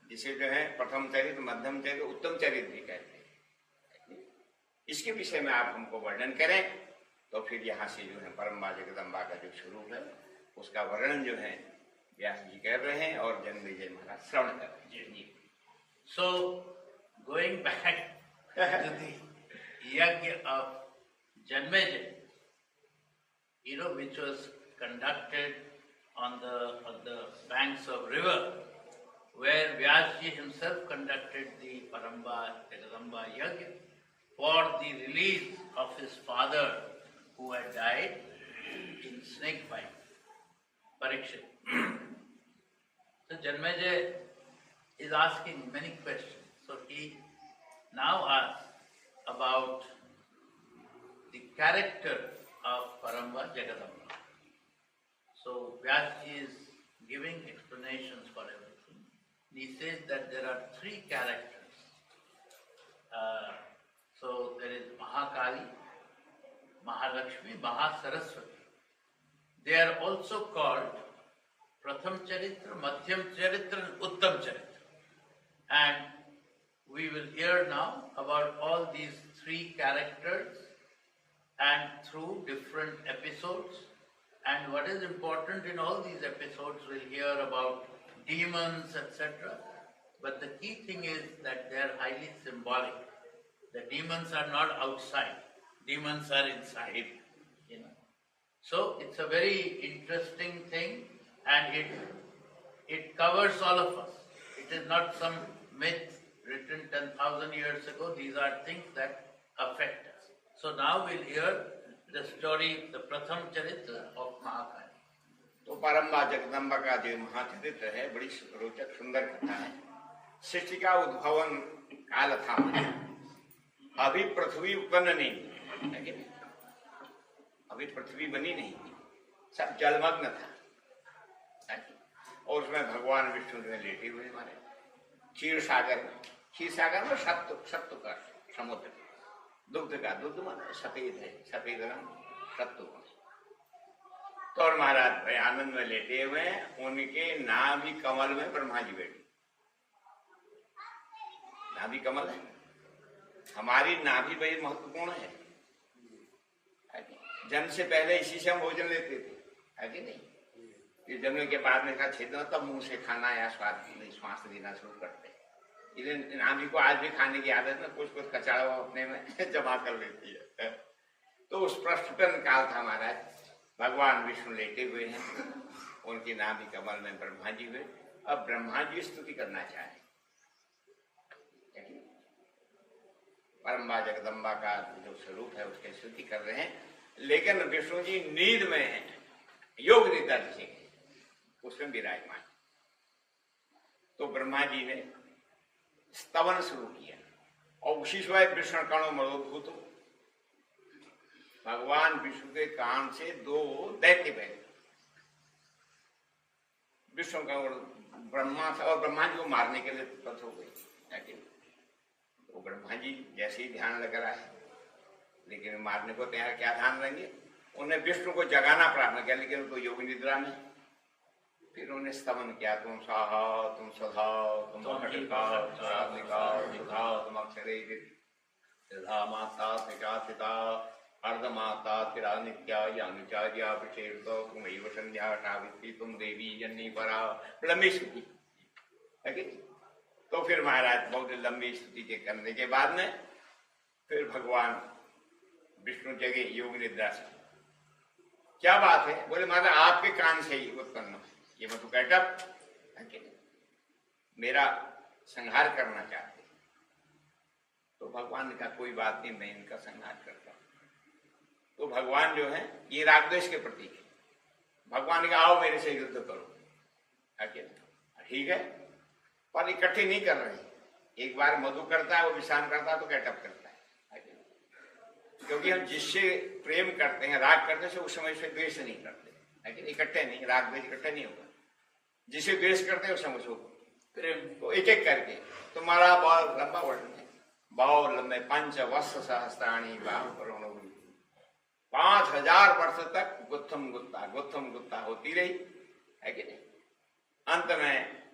जिसे जो है प्रथम चरित्र, मध्यम चरित्र, उत्तम चरित्र भी कहते हैं, इसके विषय में आप हमको वर्णन करें, तो फिर यहाँ से जो है परम्बा जगदम्बा का जो स्वरूप है उसका वर्णन जो है व्यास जी कर रहे हैं और जन्मेजय महाराज श्रवण कर रहे हैं। So going back to the yagya of Janmejaya, which was conducted on the banks of river, where Vyasji himself conducted the Paramba Jagadamba Yagya for the release of his father who had died in snake bite, Parikshit. So Janmejaya is asking many questions. So he now asks about the character of Paramba Jagadamba. So Vyasji is giving explanations for everything. He says that there are 3 characters. So there is Mahakali, Mahalakshmi, Mahasaraswati. They are also called Pratham Charitra, Madhyam Charitra and Uttam Charitra. And we will hear now about all these three characters and through different episodes. And what is important in all these episodes, we'll hear about demons, etc. But the key thing is that they are highly symbolic. The demons are not outside. Demons are inside. So it's a very interesting thing, and it covers all of us. It is not some myth written 10,000 years ago. These are things that affect us. So now we'll hear the story, the Pratham Charitra of Mahakali. तो परम्बा जगदम्बा का जो महाचरित्र है बड़ी रोचक सुंदर कथा है। सृष्टि का उद्भवन काल था, अभी पृथ्वी उत्पन्न नहीं है, अभी पृथ्वी बनी नहीं थी, सब जलमग्न था। और उसमें भगवान विष्णु में लेटे हुए हमारे क्षीर सागर में सत्व का समुद्र, दुग्ध का दुग्ध माना सफेद है, सफेद रंग सत्व। तो और महाराज भाई आनंद में लेटे हुए हैं, उनके नाभि कमल में ब्रह्मा जी बैठे। नाभि कमल है, हमारी नाभि बड़ी महत्वपूर्ण है। जन्म से पहले इसी से हम भोजन लेते थे, है कि नहीं? ये जन्म के बाद में का छेद तब मुंह से खाना या श्वास लेना शुरू करते हैं। इसलिए नाभि को आज भी खाने की आदत में कुछ कचरा अपने में जमा कर लेती है। तो उस प्रस्फुटन काल था महाराज, भगवान विष्णु लेटे हुए हैं, उनके नाभि कमल में ब्रह्मा जी हुए। अब ब्रह्मा जी स्तुति करना चाहे, परम्बा जगदम्बा का जो स्वरूप है उसकी स्तुति कर रहे हैं, लेकिन विष्णु जी नींद में है, योग निद्रा जिसे उसमें विराजमान। तो ब्रह्मा जी ने स्तवन शुरू किया और उसी समय विष्णु कणो मरोद्भूत, भगवान विष्णु के कान से दो दैत्य बहे। विष्णु का ब्रह्मा था और ब्रह्मा जी को मारने के लिए तत्पर हो गई। तो ब्रह्मा जी जैसे ही ध्यान लग रहा है, लेकिन मारने को तैयार, क्या ध्यान रहेंगे? उन्हें विष्णु को जगाना प्रार्थना किया, लेकिन उनको योग निद्रा में। फिर उन्हें स्तमन किया, तुम स्वाहा, तुम सदा, तुम अखंडिकाओ, तुम अक्षरे सिद्धा माता पिता अर्धमाता तिरा नित्या यानुचार्या विशेष तुम एव संध्या सावित्री तुम देवी जन्नी परा। लंबी स्तुति है। तो फिर महाराज बहुत लंबी स्तुति के करने के बाद में फिर भगवान विष्णु जगे योग निद्रा से। क्या बात है? बोले महाराज आपके कान से ही उत्पन्न है, ये मधु कैटअप मेरा संहार करना चाहते। तो भगवान ने कहा कोई बात नहीं, मैं इनका संहार करता हूं। तो भगवान जो है ये रागद्वेष के प्रतीक है। भगवान ने कहा आओ मेरे से युद्ध करो, ठीक है, पर इकट्ठे नहीं कर रहे। एक बार मधु करता है, वो विश्राम करता है, तो कैटअप करता है। क्योंकि हम जिससे प्रेम करते हैं, राग करते हैं, उस समय से द्वेष नहीं करते, लेकिन इकट्ठे नहीं, राग द्वेष इकट्ठे नहीं होगा। जिसे द्वेष करते हैं उस समय उसको प्रेम, तो एक एक करके। तुम्हारा बहुत लंबा वर्णन है, बहुत लंबे, पंच वर्ष सहस्त्राणी बाहु करोड़ों, 5000 वर्ष तक गुत्थम गुत्ता होती रही, है कि नहीं? अंत में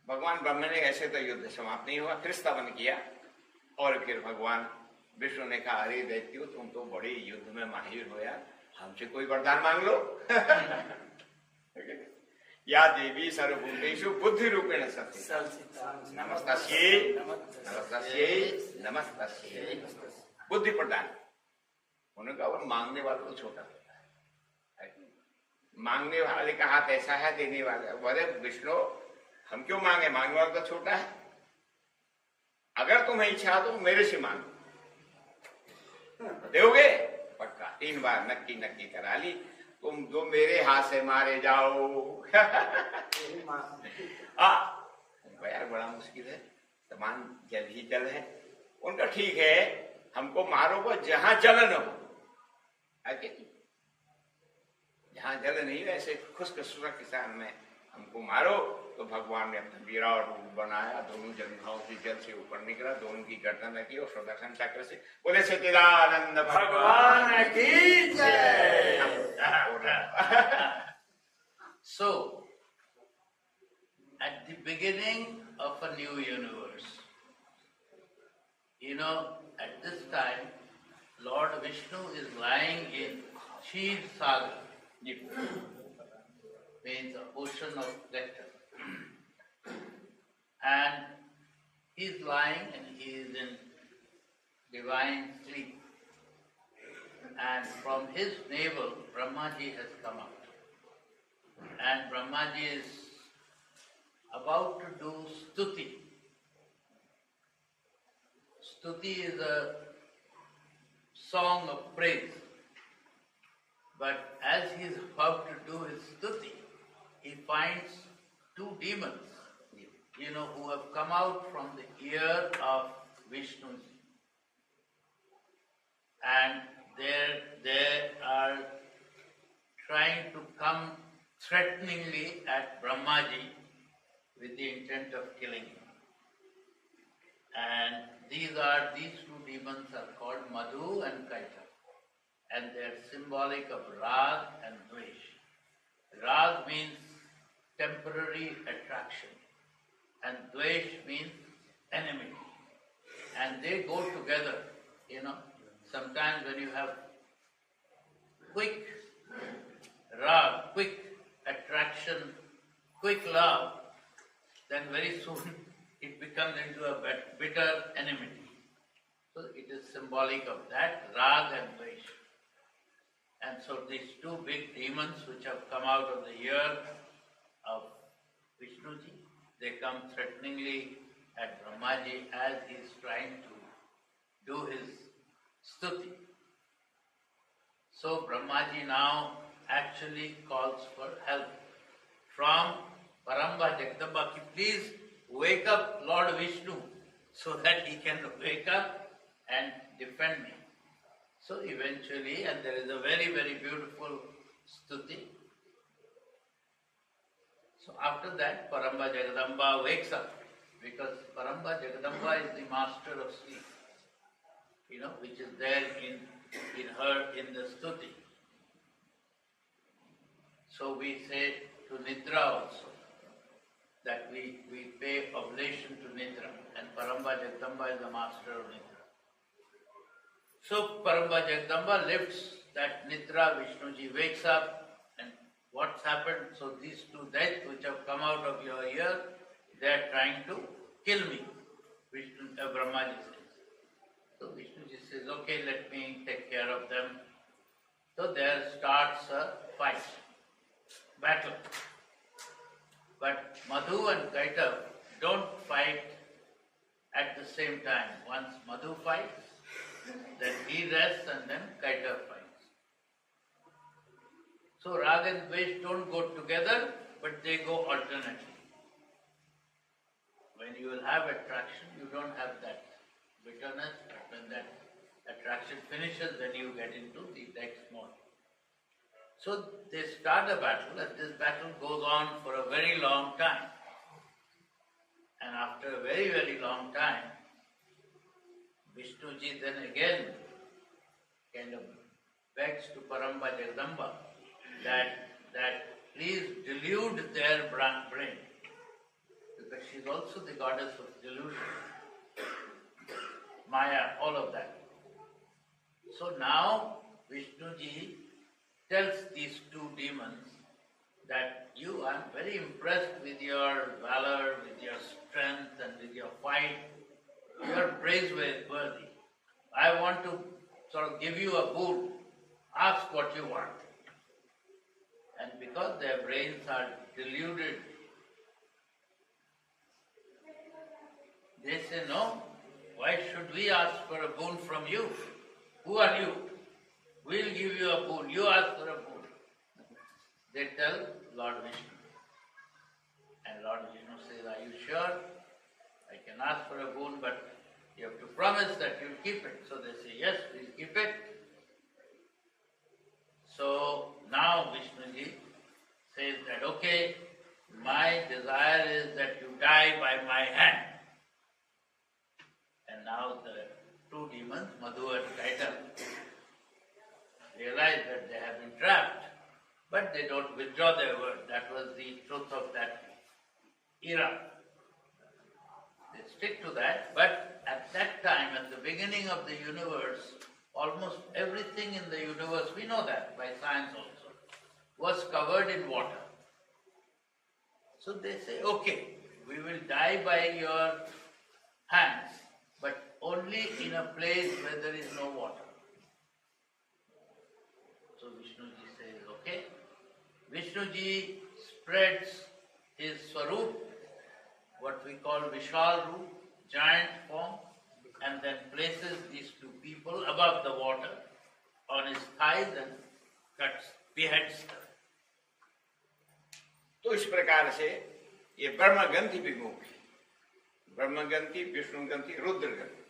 भगवान ब्रह्मा ने ऐसे तो युद्ध समाप्त नहीं हुआ, फिर स्तवन किया। और फिर भगवान विष्णु ने कहा अरे दैत्यो तुम तो बड़े युद्ध में माहिर हो यार, हमसे कोई वरदान मांग लो। या देवी सर्वभूतेषु बुद्धि रूपेण संस्थिता नमस्तस्यै नमस्तस्यै बुद्धि प्रदान। उन्होंने कहा मांगने वाले को छोटा होता है, मांगने वाले का हाथ ऐसा है, देने वाले बोले विष्णु हम क्यों मांगे, मांगने वाला तो छोटा है। अगर तुम्हें इच्छा तो मेरे से मांगो, दोगे? पक्का 3 बार नक्की करा ली। तुम जो मेरे हाथ से मारे जाओ। यार बड़ा मुश्किल है, समान जल ही जल है। उनका ठीक है, हमको मारोगे जहां जल न हो, जहां जल नहीं, वैसे खुश्क किसान में हमको मारो तो भगवान ने अपना विराट रूप बनाया, दोनों जंघाओं से जल से ऊपर निकला, दोनों की गर्दन रखी और सुदर्शन चक्र से बोले सच्चिदानंद भगवान की जय। So, at the beginning of a new universe, at this time, Lord Vishnu is lying in Kshir Sagar, means the ocean of nectar. And he is lying and he is in divine sleep. And from his navel, Brahmaji has come out. And Brahmaji is about to do stuti. Stuti is a song of praise. But as he is about to do his stuti, he finds two demons, who have come out from the ear of Vishnu. And they are trying to come threateningly at Brahmaji with the intent of killing him. And these two demons are called Madhu and Kaita. And they are symbolic of Rag and Dvesh. Rag means temporary attraction, and Dvesh means enemy. And they go together, Sometimes when you have quick Rag, quick attraction, quick love, then very soon it becomes into a bitter enmity. So it is symbolic of that, Rag and Dvesh. And so these two big demons which have come out of the ear of Vishnuji, they come threateningly at Brahmaji as he is trying to do his stuti. So Brahmaji now actually calls for help from Paramba Jagdamba. Please wake up Lord Vishnu so that he can wake up and defend me. So eventually, and there is a very, very beautiful stuti. So after that, Paramba Jagadamba wakes up, because Paramba Jagadamba is the master of sleep, which is there in the stuti. So we say to Nidra also, that we pay oblation to Nidra, and Paramba Jagadamba is the master of Nidra. So Paramba Jagdamba lifts that Nidra, Vishnuji wakes up, and what's happened? So these two deaths which have come out of your ear, they are trying to kill me, Brahmaji says. So Vishnuji says, okay, let me take care of them. So there starts a fight, battle. But Madhu and Kaitav don't fight at the same time. Once Madhu fights, then he rests, and then Kaitav fights. So Rag and Dvesh don't go together, but they go alternately. When you will have attraction, you don't have that bitterness, but when that attraction finishes, then you get into the next mode. So they start a battle, and this battle goes on for a very long time. And after a very, very long time, Vishnuji then again kind of begs to Paramba Jagdamba that please delude their brain, because she is also the goddess of delusion, Maya, all of that. So now Vishnuji tells these two demons that I am very impressed with your valor, with your strength and with your fight. You are praiseworthy. I want to sort of give you a boon. Ask what you want. And because their brains are deluded, they say, no, why should we ask for a boon from you? Who are you? We'll give you a boon. You ask for a boon. They tell Lord Vishnu. And Lord Vishnu says, are you sure? I can ask for a boon, but you have to promise that you'll keep it. So they say, yes, we'll keep it. So now Vishnuji says that, okay, my desire die by my hand. And now the two demons, Madhu and Kaitan, realize that they have been trapped, but they don't withdraw their word. That was the truth of that era. They stick to that, but at that time, at the beginning of the universe, almost everything in the universe, we know that by science also, was covered in water. So they say, okay, we will die by your hands, but only in a place where there is no water. So Vishnuji says, okay. Vishnuji spreads his Swarup, what we call Vishal Roop, giant form, and then places these two people above the water on his thighs and beheads them. तो इस प्रकार से ये ब्रह्मग्रंथि विमुख है। ब्रह्मग्रंथि, विष्णुग्रंथि, रुद्रग्रंथि,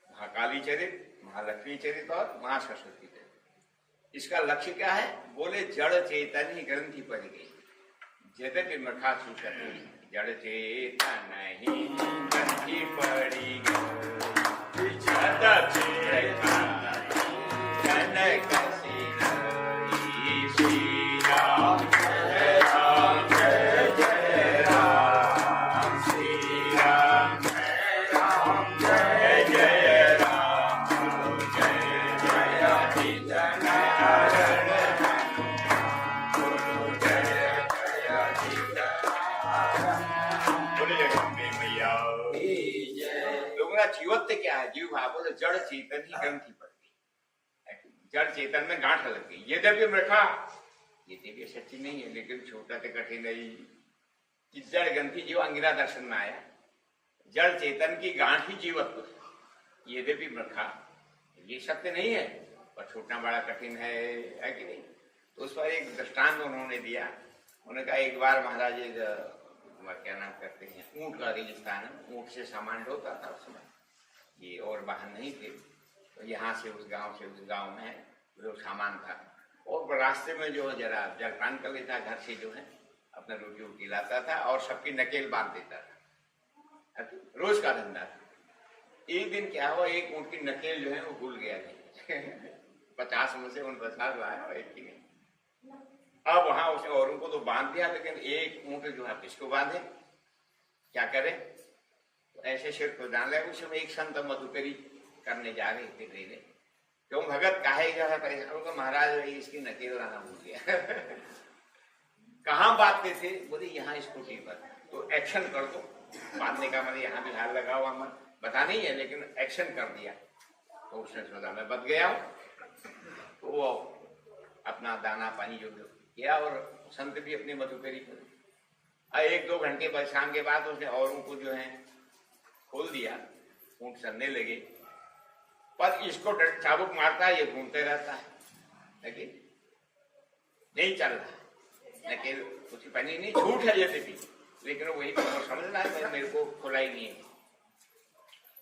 महाकाली चरित, महालक्ष्मी चरित और महासरस्वती चरित। इसका लक्ष्य क्या है? बोले जड़ चेतन ही ग्रंथि पड़ गई, यद्यपि मखा सुचती, जड़ चेतन ही ग्रंथि पड़ी गई, जड़ चेतन कनक सिरई, श्री राम जय राम जय जय राम, श्री राम जय राम जय जय राम, जय जय चितनारायण, गुरु जय जय चितनारायण। बोले अम्बे मैया की जय। लोगों का जीवत्व क्या है? जीव भाव बोले जड़ चेतन ही ग्रंथि पड़ गई, जड़ चेतन में गांठ लग गई। यद्यपि मृखा, ये सच्ची नहीं है, लेकिन छोटा तो कठिन नहीं कि जड़ ग्रंथि जीव अंगिरा दर्शन में आया, जड़ चेतन की गांठ ही जीवत्व है। यद्यपि मृखा, ये सत्य नहीं है, पर छोटा बड़ा कठिन है कि नहीं? तो उस पर एक दृष्टांत उन्होंने दिया। उन्होंने कहा एक बार महाराज क्या नाम करते हैं, ऊंट का रेगिस्तान है, ऊंट से सामान ढोता था उस समय, ये और वाहन नहीं थे, तो यहाँ से उस गांव से उस गांव में जो सामान था, और रास्ते में जो जरा जलपान कर लेता, घर से जो है अपना रोटी वोटी लाता था और सबकी नकेल बांध देता था, रोज का धंधा था। एक दिन क्या हुआ, एक ऊंट की नकेल जो है वो भूल गया नहीं 50 में से 49 लाया और एक की नहीं। अब वहां उसने औरों को तो बांध दिया, लेकिन एक ऊंट जो है किसको बांधे, क्या करे? तो ऐसे सिर को डाल लिया। उस समय एक संत मधुकरी करने जा रहे थे मेरे, क्यों भगत काहे जो है परेशान को, महाराज इसकी नकेल लाना भूल गया कहाँ बांधते थे? बोले यहाँ स्कूटी पर। तो एक्शन कर दो, बांधने का मतलब यहाँ भी हाथ लगाओ, हम बता नहीं है, लेकिन एक्शन कर दिया। तो उसने सोचा मैं बच गया हूँ, तो वो अपना दाना पानी जो किया और संत भी अपनी मधुकरी कर। 1-2 घंटे परेशान के बाद उसने औरों को जो है खोल दिया, ऊँट चलने लगे, पर इसको चाबुक मारता है, ये घूमते रहता है, लेकिन नहीं चल रहा। नकेल उसकी पहनी नहीं, झूठ है जैसे भी, लेकिन वही समझना है मेरे को खुला ही नहीं है।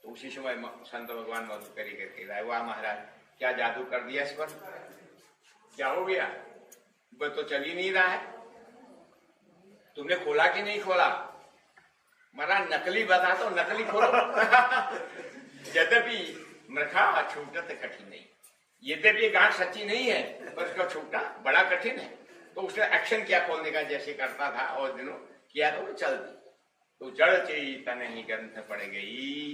तो उसी समय संत भगवान मधुकरी करके लाए, वाह महाराज क्या जादू कर दिया इस पर, क्या हो गया? वह तो चल ही नहीं रहा है, तुमने खोला कि नहीं खोला? महाराज नकली बता तो नकली खोलो यद्यपि मृखा छूटत कठिन नहीं, यद्यपि गांठ सच्ची नहीं है, पर उसका छूटा बड़ा कठिन है। तो उसने एक्शन किया खोलने का, जैसे करता था और दिनों किया तो वो चल दी। तो जड़ चेतन ही ग्रंथ पड़ गई,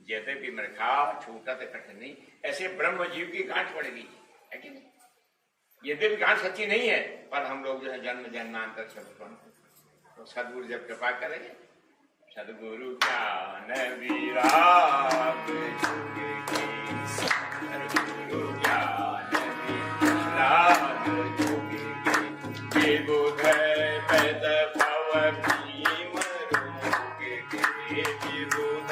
यद्यपि मृखा छूटत कठिन नहीं। ऐसे ब्रह्म जीव की गांठ पड़ गई है कि नहीं? यद्यपि गांठ सच्ची नहीं है, पर हम लोग जो है जन्म जन्मांतर सब, तो सदगुरु जब कृपा करेंगे, सदगुरु ज्ञान विराग जुगेगी, सदगुरु ज्ञान विराग जुगेगी, ये बुध पैद भव भीम रोगेगी, ये बुध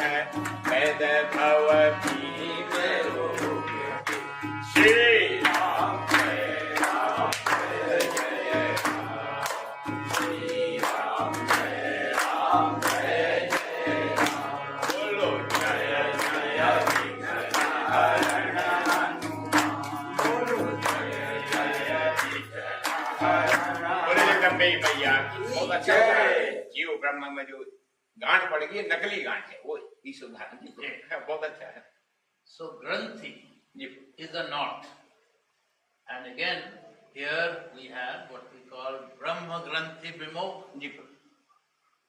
पैद भव भीम रोगेगी, श्री राम जय राम जय जय राम, श्री राम जय राम जय जय राम, बोलो जय जय विघ्नहरण हनुमान, बोलो जय जय विघ्नहरण। बोले जगदम्बे मैया की। बहुत अच्छा है। जीव ब्रह्म में जो गांठ पड़ गई, नकली गांठ है वो, इस उदाहरण जी बहुत अच्छा है। So Granthi ji is a knot. And again, here we have what we call Brahma Granthi Vimok, ji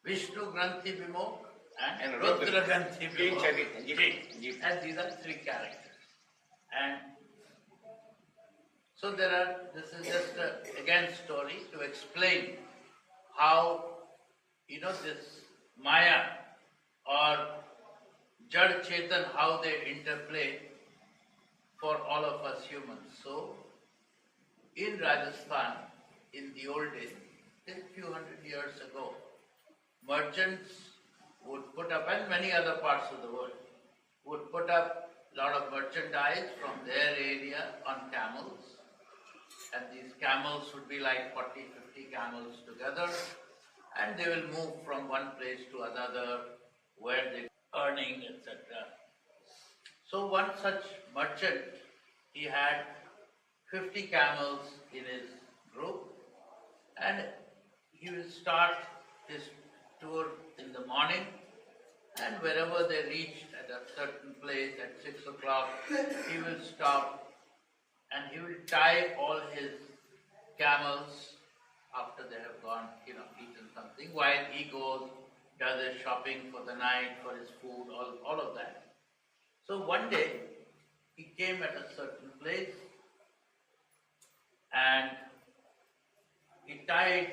Vishnu Granthi Vimok, and And Rudra Rudra. Granthi तीन Vimok. शरीर हैं, जी जी And these are three characters. And so this is just a, again story to explain how, this Maya or Jad Chetan, how they interplay for all of us humans. So, in Rajasthan, in the old days, a few hundred years ago, merchants would put up, and many other parts of the world, would put up a lot of merchandise from their area on camels. And these camels would be like 40, 50 camels together, and they will move from one place to another where they are earning, etc. So one such merchant, he had 50 camels in his group, and he will start his tour in the morning, and wherever they reached at a certain place at 6 o'clock, he will stop and he will tie all his camels after they have gone, eaten something, while he goes, does his shopping for the night, for his food, all of that. So one day, he came at a certain place and he tied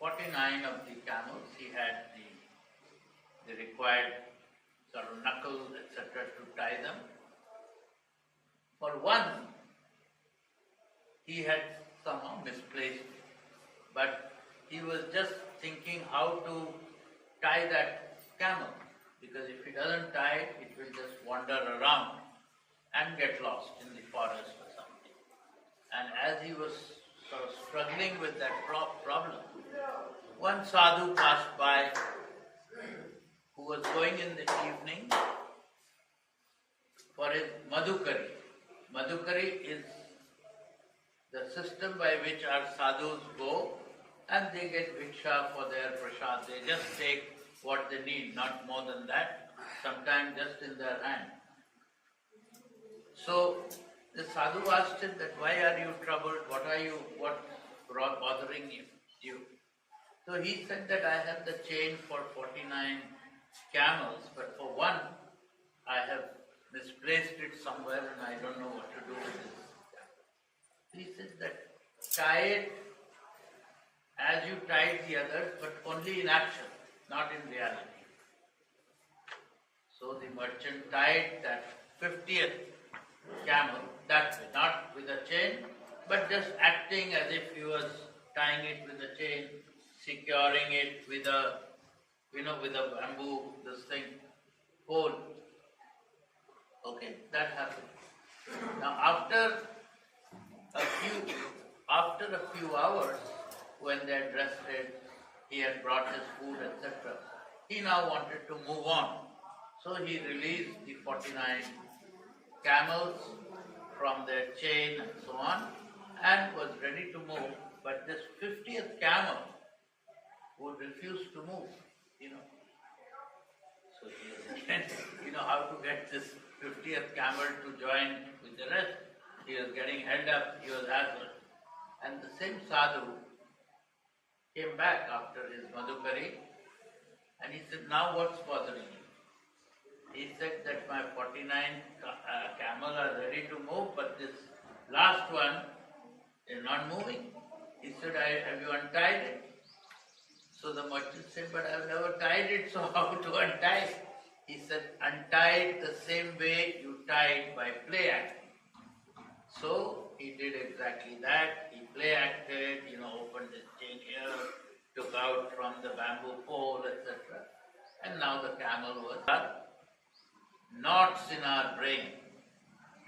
49 of the camels. He had the required sort of knuckles, etc. to tie them. For one, he had somehow misplaced it, but he was just thinking how to tie that camel, because if he doesn't tie it, it will just wander around and get lost in the forest or something. And as he was sort of struggling with that problem, one sadhu passed by who was going in the evening for his madhukari. Madhukari is the system by which our sadhus go and they get bhiksha for their prasad. They just take what they need, not more than that, sometimes just in their hand. So the sadhu asked him that, why are you troubled? What's bothering you? So he said that I have the chain for 49 camels, but for one, I have misplaced it somewhere and I don't know what to do with it. He says that tie it as you tied the others, but only in action, not in reality. So the merchant tied that 50th camel that way, not with a chain, but just acting as if he was tying it with a chain, securing it with a, with a bamboo, this thing, pole. Okay, that happened. Now after a few hours, when they had rested, he had brought his food, etc. He now wanted to move on. So he released the 49 camels from their chain and so on, and was ready to move. But this 50th camel would refuse to move, So he was how to get this 50th camel to join with the rest. He was getting held up, he was hassled. And the same sadhu came back after his madhukari and he said, now what's bothering you? He said that my 49 camel are ready to move, but this last one is not moving. He said, have you untied it? So the merchant said, but I've never tied it, so how to untie it? He said, untie it the same way you tied by play acting. So he did exactly that. He play acted, opened his chain here, took out from the bamboo pole, etc. And now the camel was up. Knots in our brain.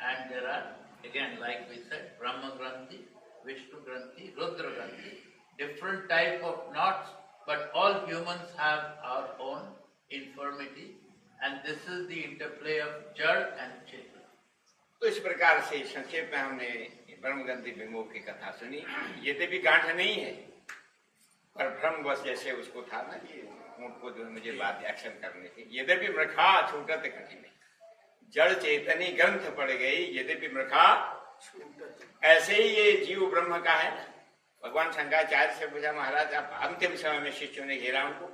And there are, again, like we said, Brahma Granthi, Vishnu Granthi, Rudra Granthi, different type of knots, but all humans have our own infirmity, and this is the interplay of Jad and Chetan. तो इस प्रकार से संक्षेप में हमने ब्रह्मगंधी विमोह की कथा सुनी। यद्यपि गांठ नहीं है, पर भ्रमवश जैसे उसको था ना कि ऊंट को जो है मुझे बात एक्शन करने की, यद्यपि मृखा छूटत कठिन, जड़ चेतनी ग्रंथ पड़ गई यद्यपि मृखा, ऐसे ही ये जीव ब्रह्म का है ना। भगवान शंकराचार्य से पूछा, महाराज आप अंतिम समय में शिष्यों ने घेरा उनको,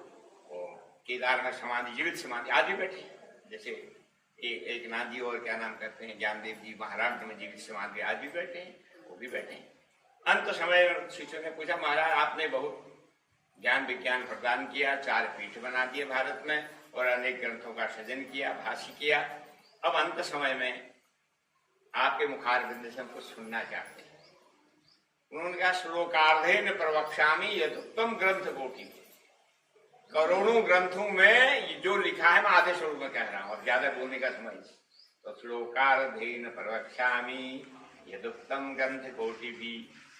केदारनाथ समाधि, जीवित समाधि, आज भी बैठे, जैसे एक नाथ जी और क्या नाम करते हैं ज्ञानदेव जी महाराष्ट्र में जीवित समाधि आज भी बैठे हैं, वो भी बैठे हैं। अंत समय शिष्यों ने पूछा, महाराज आपने बहुत ज्ञान विज्ञान प्रदान किया, 4 पीठ बना दिए भारत में और अनेक ग्रंथों का सृजन किया, भाष्य किया, अब अंत समय में आपके मुखारविंद से हम कुछ सुनना चाहते हैं। उन्होंने कहा, श्लोकार्धेन प्रवक्ष्यामि यदुक्तम ग्रंथ कोटि, करोड़ों ग्रंथों में जो लिखा है मैं आधे श्लोक में कह रहा हूं, अब ज्यादा बोलने का समय, तो श्लोकार्धेन प्रवक्ष्यामि यदुक्तम ग्रंथ कोटि भी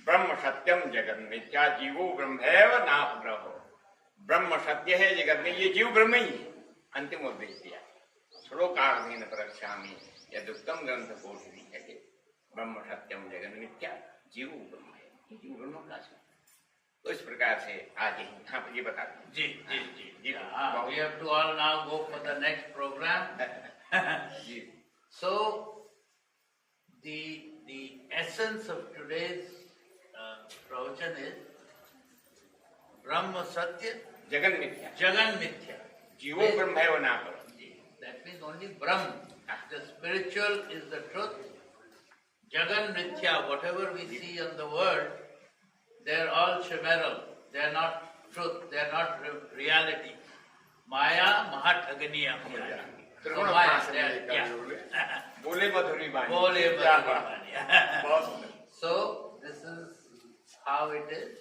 ब्रह्म सत्यम जगन मिथ्या जीवो ब्रह्मैव नापग्रहो, ब्रह्म सत्य है जगत में, ये जीव ब्रह्म ही है, अंतिम उपदेश दिया। श्लोकार्धेन प्रवक्ष्यामि यदुक्तम ग्रंथ कोटि भी है, ब्रह्म सत्यम जगन मिथ्या जीव ब्रह्म है, जीव ब्रह्म का। तो इस प्रकार से आगे हाँ ये बता दें। जी जी जी जी। We have to all now go for the next program. Ji. So the essence of today's pravachan is Brahma Satya Jagan मिथ्या, Jagan Mithya. जीवो ब्रह्म है वो ना करो। That means only Brahma. The spiritual is the truth. Jagan Mithya, whatever we see in the world, they are all chimeral. They are not truth. They are not reality. Maya Mahathaganiya. So Maya, they are, yeah. बोले मधुरी बानी। Bole Madhuri. So this is how it is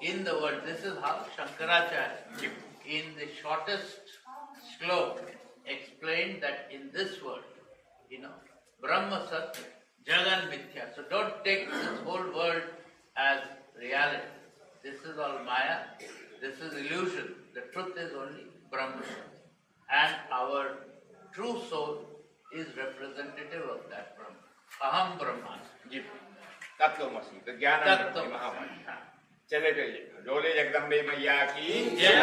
in the world. This is how Shankaracharya, in the shortest sloka, explained that in this world, Brahma Satya, Jagan Mithya. So don't take this whole world as reality. This is all Maya. This is illusion. The truth is only Brahma. And our true soul is representative of that Brahma. Aham Brahma. जी, तत्वमसि, तो ज्ञान महावाणी। चले चलिए, डोले जगदम्बे मैया की जय।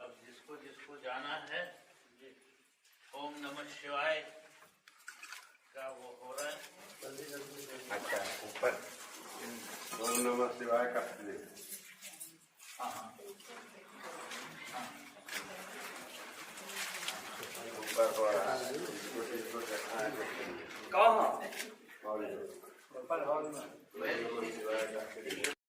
अब जिसको जिसको जाना है ओम नमः शिवाय का वो हो रहा है। अच्छा ऊपर ओम नमः शिवाय का प्ले। ऊपर हो रहा है, इसको देखना है। कहाँ और ऊपर हॉल में ओम नमः शिवाय का प्ले।